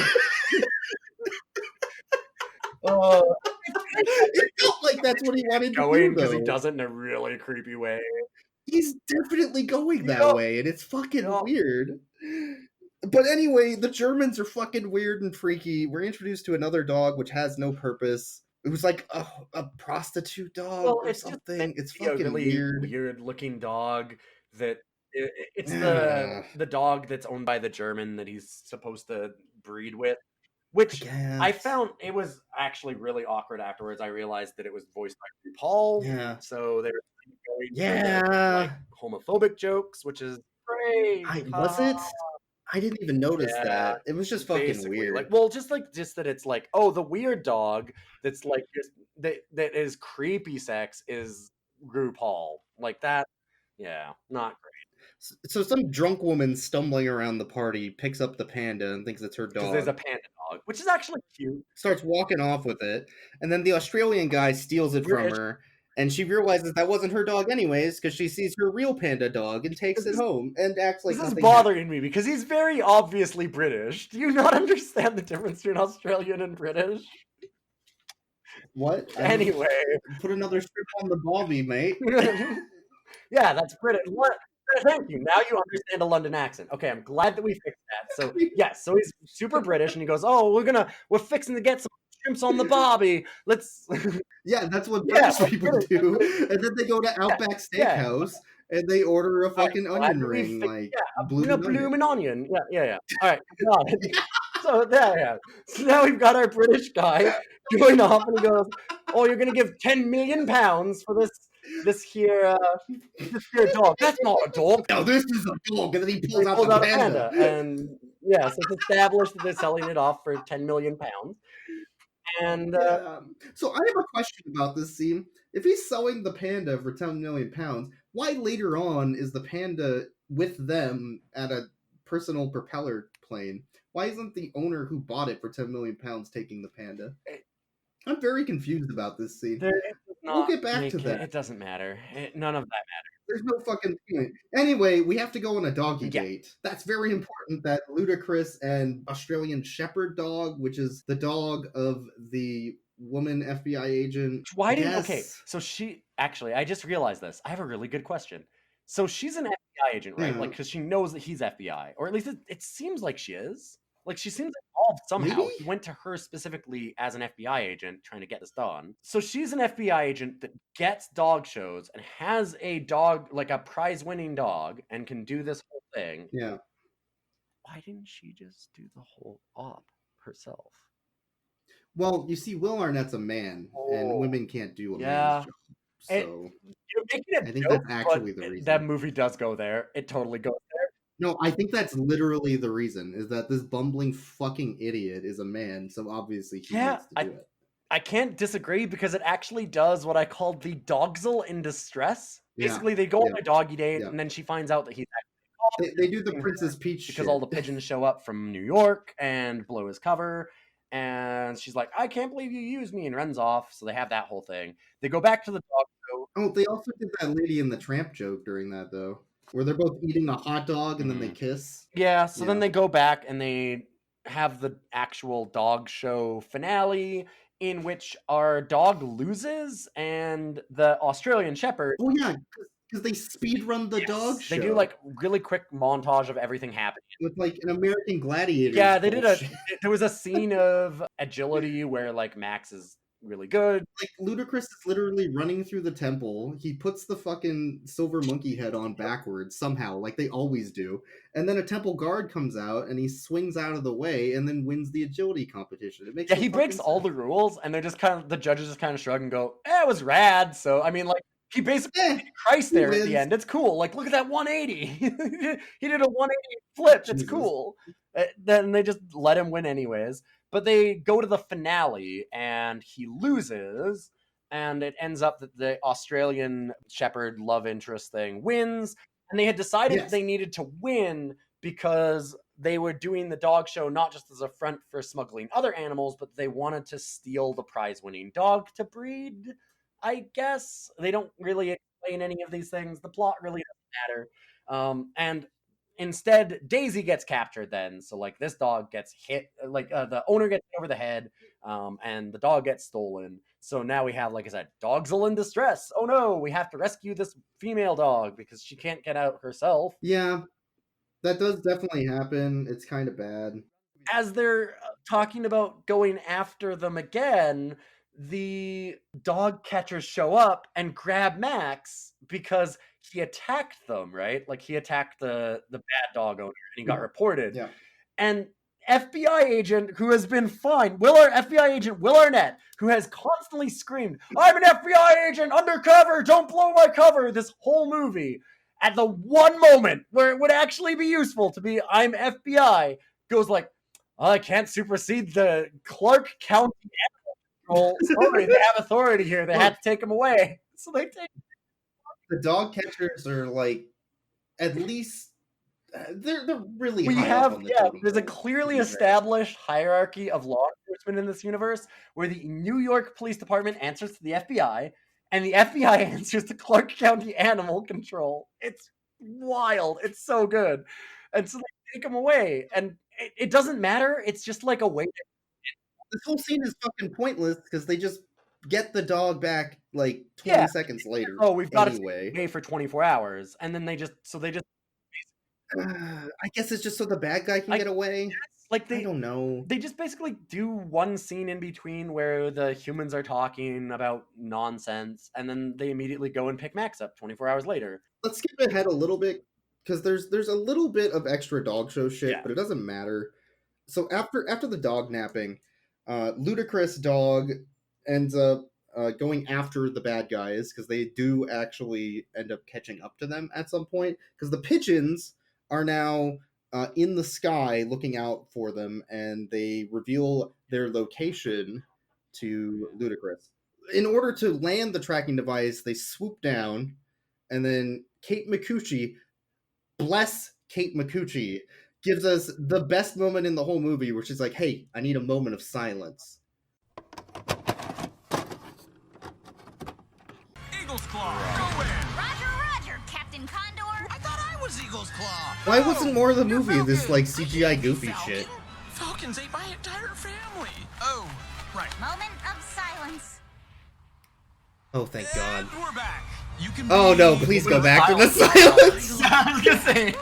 felt like that's what he wanted to do, because he does it in a really creepy way. He's definitely going that way, and it's fucking weird. But anyway, the Germans are fucking weird and freaky. We're introduced to another dog which has no purpose. It was like a prostitute dog or something. It's fucking really weird looking dog that... It's the dog that's owned by the German that he's supposed to breed with, which I found it was actually really awkward afterwards. I realized that it was voiced by RuPaul. Yeah. So they were going for like homophobic jokes, which is great. Was it? I didn't even notice that. It was just fucking weird. Like, well, just that it's like, oh, the weird dog that's like just that is creepy sex is RuPaul. Like that. Yeah, not great. So some drunk woman stumbling around the party picks up the panda and thinks it's her dog. Because there's a panda dog, which is actually cute. Starts walking off with it, and then the Australian guy steals it from her, and she realizes that wasn't her dog anyways, because she sees her real panda dog and takes it home and acts like this is bothering me because he's very obviously British. Do you not understand the difference between Australian and British? What? Anyway, put another strip on the barbie, mate. Yeah, that's British. What? Thank you. Now you understand a London accent. Okay, I'm glad that we fixed that. So yes, so he's super British, and he goes, "Oh, we're fixing to get some shrimps on the barbie. Let's." Yeah, that's what British people do. And then they go to Outback Steakhouse and they order a fucking onion ring, like bloomin' onion. Yeah. All right, got it. So So now we've got our British guy going off, and he goes, "Oh, you're gonna give £10 million for this here dog. That's not a dog. No, this is a dog." And then he pulls out the panda. And so it's established that they're selling it off for £10 million. And so I have a question about this scene. If he's selling the panda for £10 million, why later on is the panda with them at a personal propeller plane? Why isn't the owner who bought it for £10 million taking the panda? I'm very confused about this scene. We'll get back to that. It doesn't matter. None of that matters. There's no fucking point. Anyway, we have to go on a doggy date. That's very important that Ludacris and Australian Shepherd dog, which is the dog of the woman FBI agent. Why didn't... Okay, so she... Actually, I just realized this. I have a really good question. So she's an FBI agent, right? Like, because she knows that he's FBI. Or at least it seems like she is. Like, she seems involved somehow. Maybe? He went to her specifically as an FBI agent trying to get this done. So she's an FBI agent that gets dog shows and has a dog, like a prize-winning dog, and can do this whole thing. Yeah. Why didn't she just do the whole op herself? Well, you see, Will Arnett's a man, and women can't do a man's job. So you're making I think that's actually the reason. That movie does go there. It totally goes there. No, I think that's literally the reason, is that this bumbling fucking idiot is a man, so obviously he needs to do it. I can't disagree because it actually does what I call the dogzil in distress. Basically, they go on a doggy date, and then she finds out that he's actually They do the Princess Peach because shit. all the pigeons show up from New York and blow his cover, and she's like, "I can't believe you used me," and runs off. So they have that whole thing. They go back to the dog show. Oh, they also did that Lady and the Tramp joke during that though, where they're both eating a hot dog and then they kiss. Yeah, so then they go back and they have the actual dog show finale in which our dog loses and the Australian Shepherd. Oh yeah, because they speed run the dog show. They do like really quick montage of everything happening with like an American Gladiator. Yeah, they did there was a scene of agility where like Max is really good. Like Ludacris is literally running through the temple. He puts the fucking silver monkey head on backwards somehow, like they always do. And then a temple guard comes out and he swings out of the way and then wins the agility competition. It makes he breaks all the rules, and they're just the judges just kind of shrug and go, it was rad. So I mean, like, he basically did Christ there at the end. It's cool. Like, look at that 180. He did a 180 flip. It's cool. Then they just let him win anyways. But they go to the finale, and he loses, and it ends up that the Australian Shepherd love interest thing wins. And they had decided they needed to win because they were doing the dog show not just as a front for smuggling other animals, but they wanted to steal the prize-winning dog to breed, I guess. They don't really explain any of these things. The plot really doesn't matter. And instead, Daisy gets captured then. So, like, this dog gets hit. Like, the owner gets hit over the head, and the dog gets stolen. So now we have, like I said, dogzil in distress. Oh, no, we have to rescue this female dog because she can't get out herself. Yeah, that does definitely happen. It's kind of bad. As they're talking about going after them again, the dog catchers show up and grab Max because he attacked them, right? Like, he attacked the bad dog owner and he got reported. Yeah. And FBI agent who has been fined, FBI agent Will Arnett, who has constantly screamed, I'm an FBI agent undercover, don't blow my cover, this whole movie, at the one moment where it would actually be useful to be I'm FBI, goes like, I can't supersede the Clark County Animal Control. Sorry, they have authority here. They had to take him away. So they take the dog catchers are like, at least they're really we high have up on the there's a clearly established hierarchy of law enforcement in this universe where the New York Police Department answers to the FBI and the FBI answers to Clark County Animal Control. It's wild. It's so good. And so they take him away, and it doesn't matter. It's just like a way to... This whole scene is fucking pointless because they just get the dog back like 20 seconds later. Oh, we've got to stay away for 24 hours, and then they just I guess it's just so the bad guy can get away. Like, I don't know. They just basically do one scene in between where the humans are talking about nonsense, and then they immediately go and pick Max up 24 hours later. Let's skip ahead a little bit because there's a little bit of extra dog show shit, but it doesn't matter. So after the dog napping, Ludacris dog ends up going after the bad guys because they do actually end up catching up to them at some point because the pigeons are now in the sky looking out for them, and they reveal their location to Ludacris. In order to land the tracking device, they swoop down, and then Kate Micucci, bless Kate Micucci, gives us the best moment in the whole movie, where she's like, hey, I need a moment of silence. Eagle's Claw, go in! Roger, Captain Condor. I thought I was Eagle's Claw. Why wasn't more of the movie this like CGI goofy shit? Falcons ate my entire family. Oh, right. Moment of silence. Oh, thank God. And we're back. You can Oh no, please go back to the silence. I was gonna say,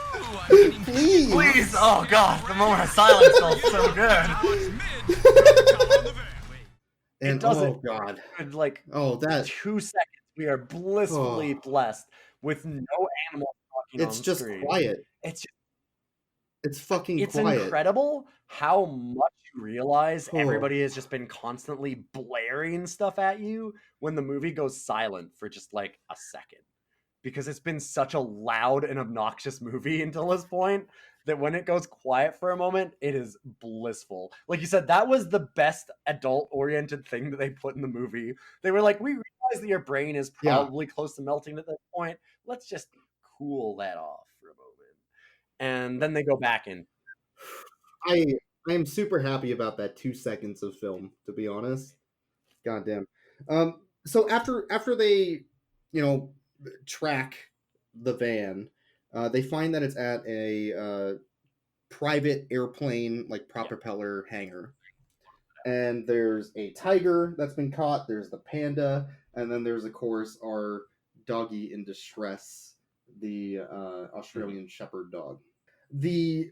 please. Oh God, the moment of silence felt so good. And oh God, in like that 2 seconds, we are blissfully blessed with no animal talking. It's just screen. Quiet. It's fucking quiet. It's incredible how much you realize everybody has just been constantly blaring stuff at you when the movie goes silent for just like a second. because it's been such a loud and obnoxious movie until this point that when it goes quiet for a moment, it is blissful. Like you said, that was the best adult-oriented thing that they put in the movie. They were like, we realize that your brain is probably close to melting at that point. Let's just cool that off for a moment. And then they go back in. I am super happy about that 2 seconds of film, to be honest. Goddamn. So after they, track the van, they find that it's at a private airplane, like propeller hangar. And there's a tiger that's been caught. There's the panda, and then there's of course our doggy in distress, the Australian Shepherd dog. The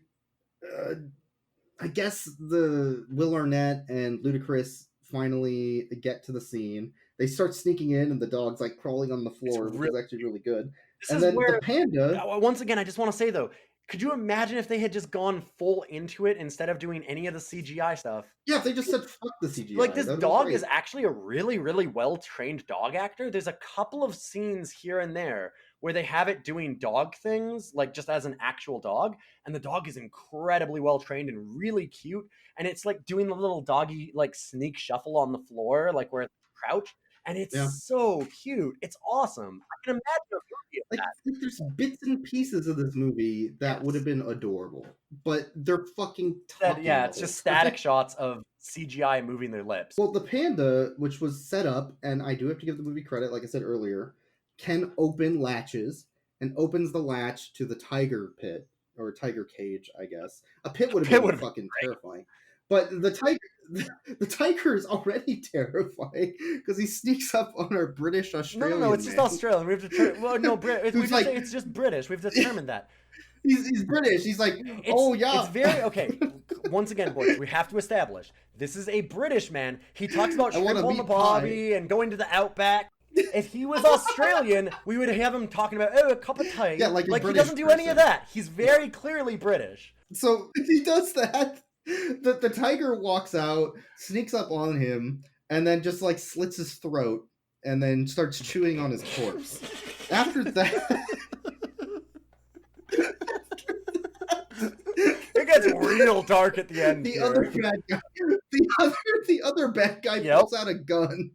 I guess the Will Arnett and Ludacris finally get to the scene. They start sneaking in, and the dog's like crawling on the floor, which is actually really good. And then the panda. Once again, I just want to say though, could you imagine if they had just gone full into it instead of doing any of the CGI stuff? Yeah, if they just said fuck the CGI. Like, this dog is actually a really, really well-trained dog actor. There's a couple of scenes here and there where they have it doing dog things, like just as an actual dog, and the dog is incredibly well-trained and really cute, and it's like doing the little doggy like sneak shuffle on the floor, like where it's crouched. And it's so cute. It's awesome. I can imagine a movie of that. There's bits and pieces of this movie that would have been adorable, but they're fucking talking. It's just static shots of CGI moving their lips. Well, the panda, which was set up, and I do have to give the movie credit, like I said earlier, can open latches and opens the latch to the tiger pit, or tiger cage, I guess. A pit would have been fucking terrifying. But the tiger is already terrifying because he sneaks up on our British Australian. No, it's just Australian. We have to. Well, no, it's just British. We've determined that. He's British. He's like, oh yeah. It's very okay. Once again, boys, we have to establish this is a British man. He talks about shrimp on the barbie and going to the outback. If he was Australian, we would have him talking about a cup of tea. Yeah, like he doesn't do any of that. He's very clearly British. So if he does that, the tiger walks out, sneaks up on him, and then just like slits his throat, and then starts chewing on his corpse. After that. It gets real dark at the end. The other bad guy pulls out a gun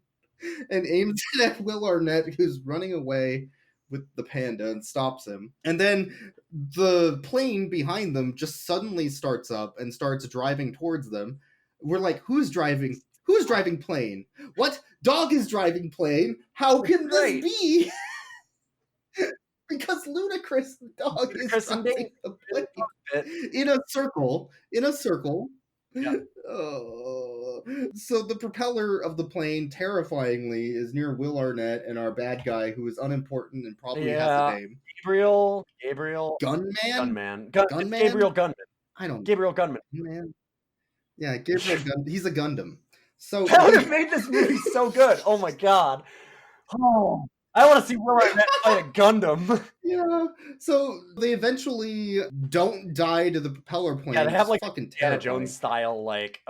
and aims it at Will Arnett, who's running away with the panda, and stops him. And then the plane behind them just suddenly starts up and starts driving towards them. We're like, who's driving plane? What? Dog is driving plane? How can this be? Because Ludacris the dog is driving the plane in a circle. Yeah. Oh. So the propeller of the plane, terrifyingly, is near Will Arnett and our bad guy, who is unimportant and probably has a name. Gabriel. Gunman. Gabriel Gunman. I don't. Gabriel Gunman. Man. Yeah, Gabriel Gunman. He's a Gundam. So that would have made this movie so good. Oh my god. Oh. I want to see Will Arnett fight a Gundam. Yeah. So they eventually don't die to the propeller plane. Yeah, they have like fucking Indiana Jones style, like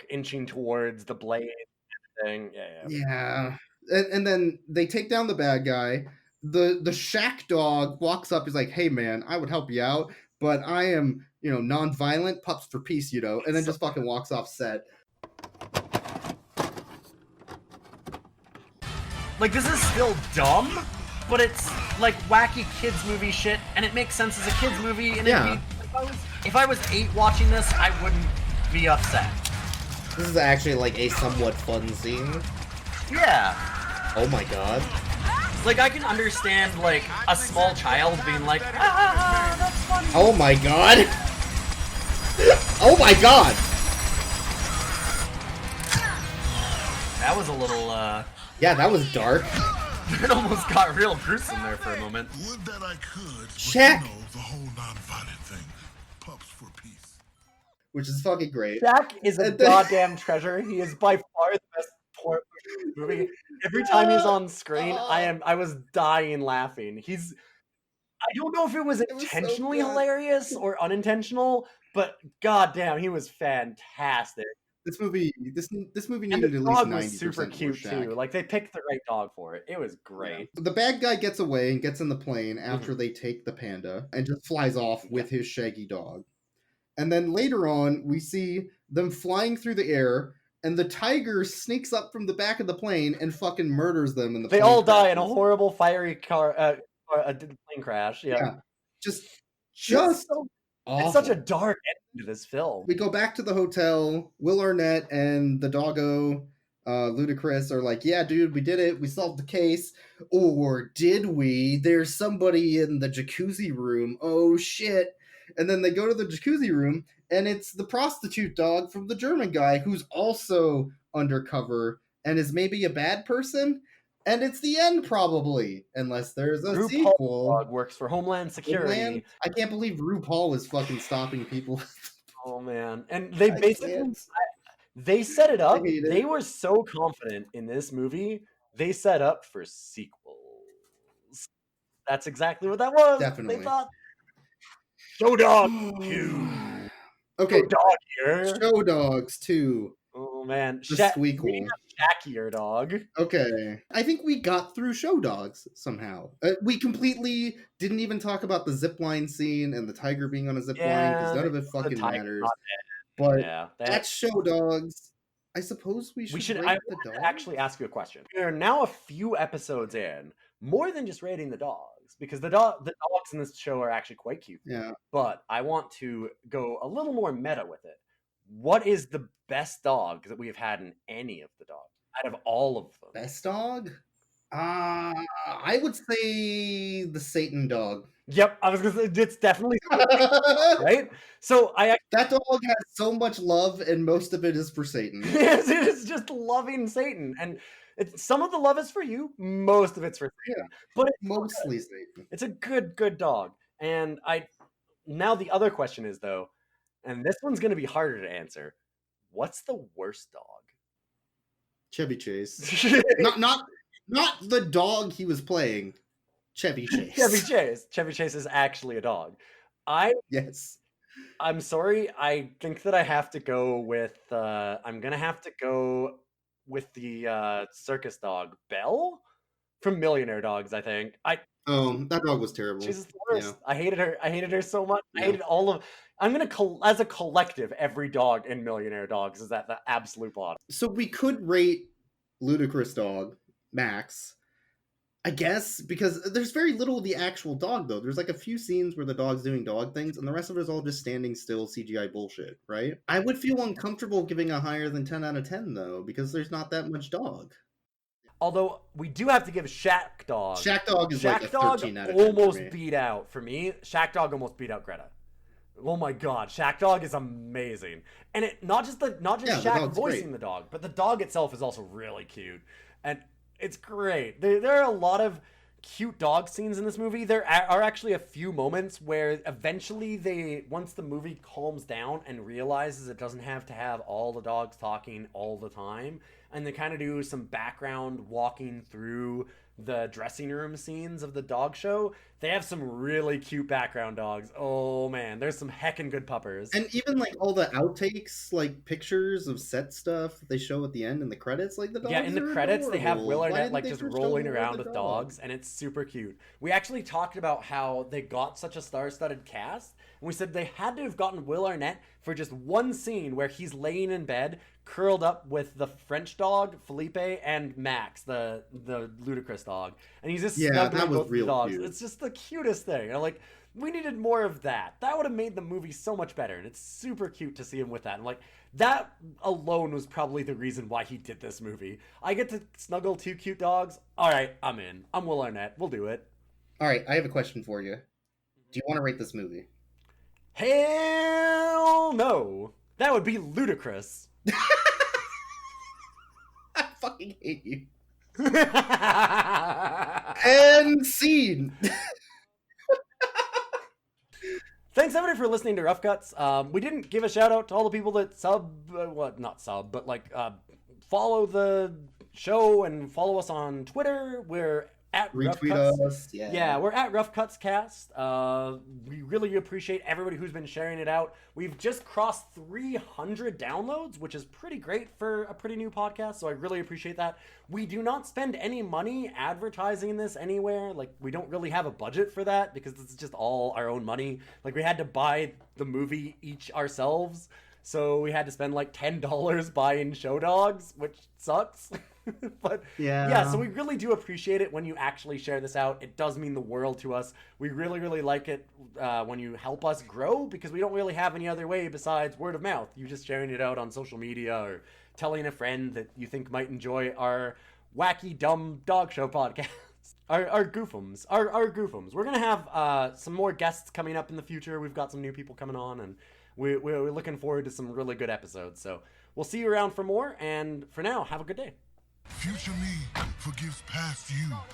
inching towards the blade thing. Yeah. And then they take down the bad guy. The Shaq dog walks up. He's like, "Hey man, I would help you out, but I am, non-violent. Pups for peace, And then just fucking walks off set. Like, this is still dumb, but it's like wacky kids movie shit, and it makes sense as a kids movie. And if I was 8 watching this, I wouldn't be upset. This is actually like a somewhat fun scene. Yeah. Oh my god. Like, I can understand like a small child being like, that's funny. Oh my god. Oh my god. That was a little Yeah, that was dark. It almost got real gruesome there for a moment. Would that I could. Shaq. The whole non-violent thing. Pups for peace. Which is fucking great. Shaq is a goddamn treasure. He is by far the best part of the movie. Every time he's on screen, I was dying laughing. I don't know if it was intentionally hilarious or unintentional, but goddamn, he was fantastic. This movie And needed the at least dog 90% was super more cute Shaq. too. Like they picked the right dog for it. It was great. Yeah. The bad guy gets away and gets in the plane after they take the panda and just flies off with his shaggy dog. And then later on, we see them flying through the air, and the tiger sneaks up from the back of the plane and fucking murders them. And they all die in a horrible fiery plane crash. Yeah. Just awful. It's such a dark ending to this film. We go back to the hotel. Will Arnett and the doggo, Ludacris, are like, "Yeah, dude, we did it. We solved the case." Or did we? There's somebody in the jacuzzi room. Oh shit! And then they go to the jacuzzi room, and it's the prostitute dog from the German guy who's also undercover and is maybe a bad person. And it's the end, probably, unless there's a sequel. Dog works for Homeland Security. I can't believe RuPaul is fucking stopping people. Oh man! And they they set it up. They were so confident in this movie. They set up for sequels. That's exactly what that was. Definitely. They thought Show Dog 2. Okay. Show Dog here. Show Dogs 2. Oh man. The Squeakle. Shackier dog. Okay. I think we got through Show Dogs somehow. We completely didn't even talk about the zipline scene and the tiger being on a zipline because none of it fucking matters. But that's Show Dogs. I suppose we should rate the dog. Actually ask you a question. We are now a few episodes in, more than just rating the dogs, because the dogs in this show are actually quite cute. Yeah. But I want to go a little more meta with it. What is the best dog that we have had in any of the dogs out of all of them? Best dog? I would say the Satan dog. Yep, I was gonna say it's definitely right. So that dog has so much love, and most of it is for Satan. Yes, it is just loving Satan, and some of the love is for you, most of it's for Satan. Yeah, but it's mostly Satan. It's a good dog, and now the other question is though, and this one's gonna be harder to answer. What's the worst dog? Chevy Chase. not the dog he was playing. Chevy Chase. Chevy Chase is actually a dog. Yes. I'm sorry. I think that I have to go with. I'm gonna have to go with the circus dog Belle from Millionaire Dogs. I think. That dog was terrible. She's the worst. Yeah. I hated her so much. Yeah. I hated all of. I'm gonna as a collective, every dog in Millionaire Dogs is at the absolute bottom. So we could rate Ludacris dog Max, I guess, because there's very little of the actual dog, though. There's like a few scenes where the dog's doing dog things, and the rest of it is all just standing still CGI bullshit, right? I would feel uncomfortable giving a higher than 10 out of 10, though, because there's not that much dog. Although, we do have to give Shaq Dog. Shaq Dog is like a 13 out of 10 almost beat out, for me. Shaq Dog almost beat out Greta. Oh my god, Shaq Dog is amazing. And it not just Shaq voicing the dog, but the dog itself is also really cute. And it's great. There are a lot of cute dog scenes in this movie. There are actually a few moments where eventually once the movie calms down and realizes it doesn't have to have all the dogs talking all the time, and they kind of do some background walking through the dressing room scenes of the dog show. They have some really cute background dogs. Oh man, there's some heckin' good puppers. And even like all the outtakes, like pictures of set stuff that they show at the end in the credits, like the dogs. Yeah, in the credits adorable. they have Will Arnett like just rolling around with dogs, and it's super cute. We actually talked about how they got such a star-studded cast, and we said they had to have gotten Will Arnett for just one scene where he's laying in bed curled up with the French dog Felipe and Max, the Ludacris dog, and he's just snuggling both the dogs. Cute. It's just the cutest thing. You know, like, we needed more of that. That would have made the movie so much better, and it's super cute to see him with that. And like, that alone was probably the reason why he did this movie. I get to snuggle two cute dogs. All right, I'm in. I'm Will Arnett. We'll do it. All right, I have a question for you. Do you want to rate this movie? Hell no. That would be ludicrous. I fucking hate you. And scene. Thanks everybody for listening to Rough Cuts. We didn't give a shout out to all the people that follow the show and follow us on Twitter. We're at retweet Rough Cuts. us. Yeah, we're at Rough Cuts Cast. We really appreciate everybody who's been sharing it out. We've just crossed 300 downloads, which is pretty great for a pretty new podcast, so I really appreciate that. We do not spend any money advertising this anywhere. Like, we don't really have a budget for that because this is just all our own money. Like, we had to buy the movie each ourselves, so we had to spend like $10 buying show dogs, which sucks. But yeah, so we really do appreciate it when you actually share this out. It does mean the world to us. We really, really like it when you help us grow, because we don't really have any other way besides word of mouth. You just sharing it out on social media or telling a friend that you think might enjoy our wacky, dumb dog show podcast. Our goofums. Our goofums. We're going to have some more guests coming up in the future. We've got some new people coming on, and we're looking forward to some really good episodes. So we'll see you around for more, and for now, have a good day. Future me forgives past you.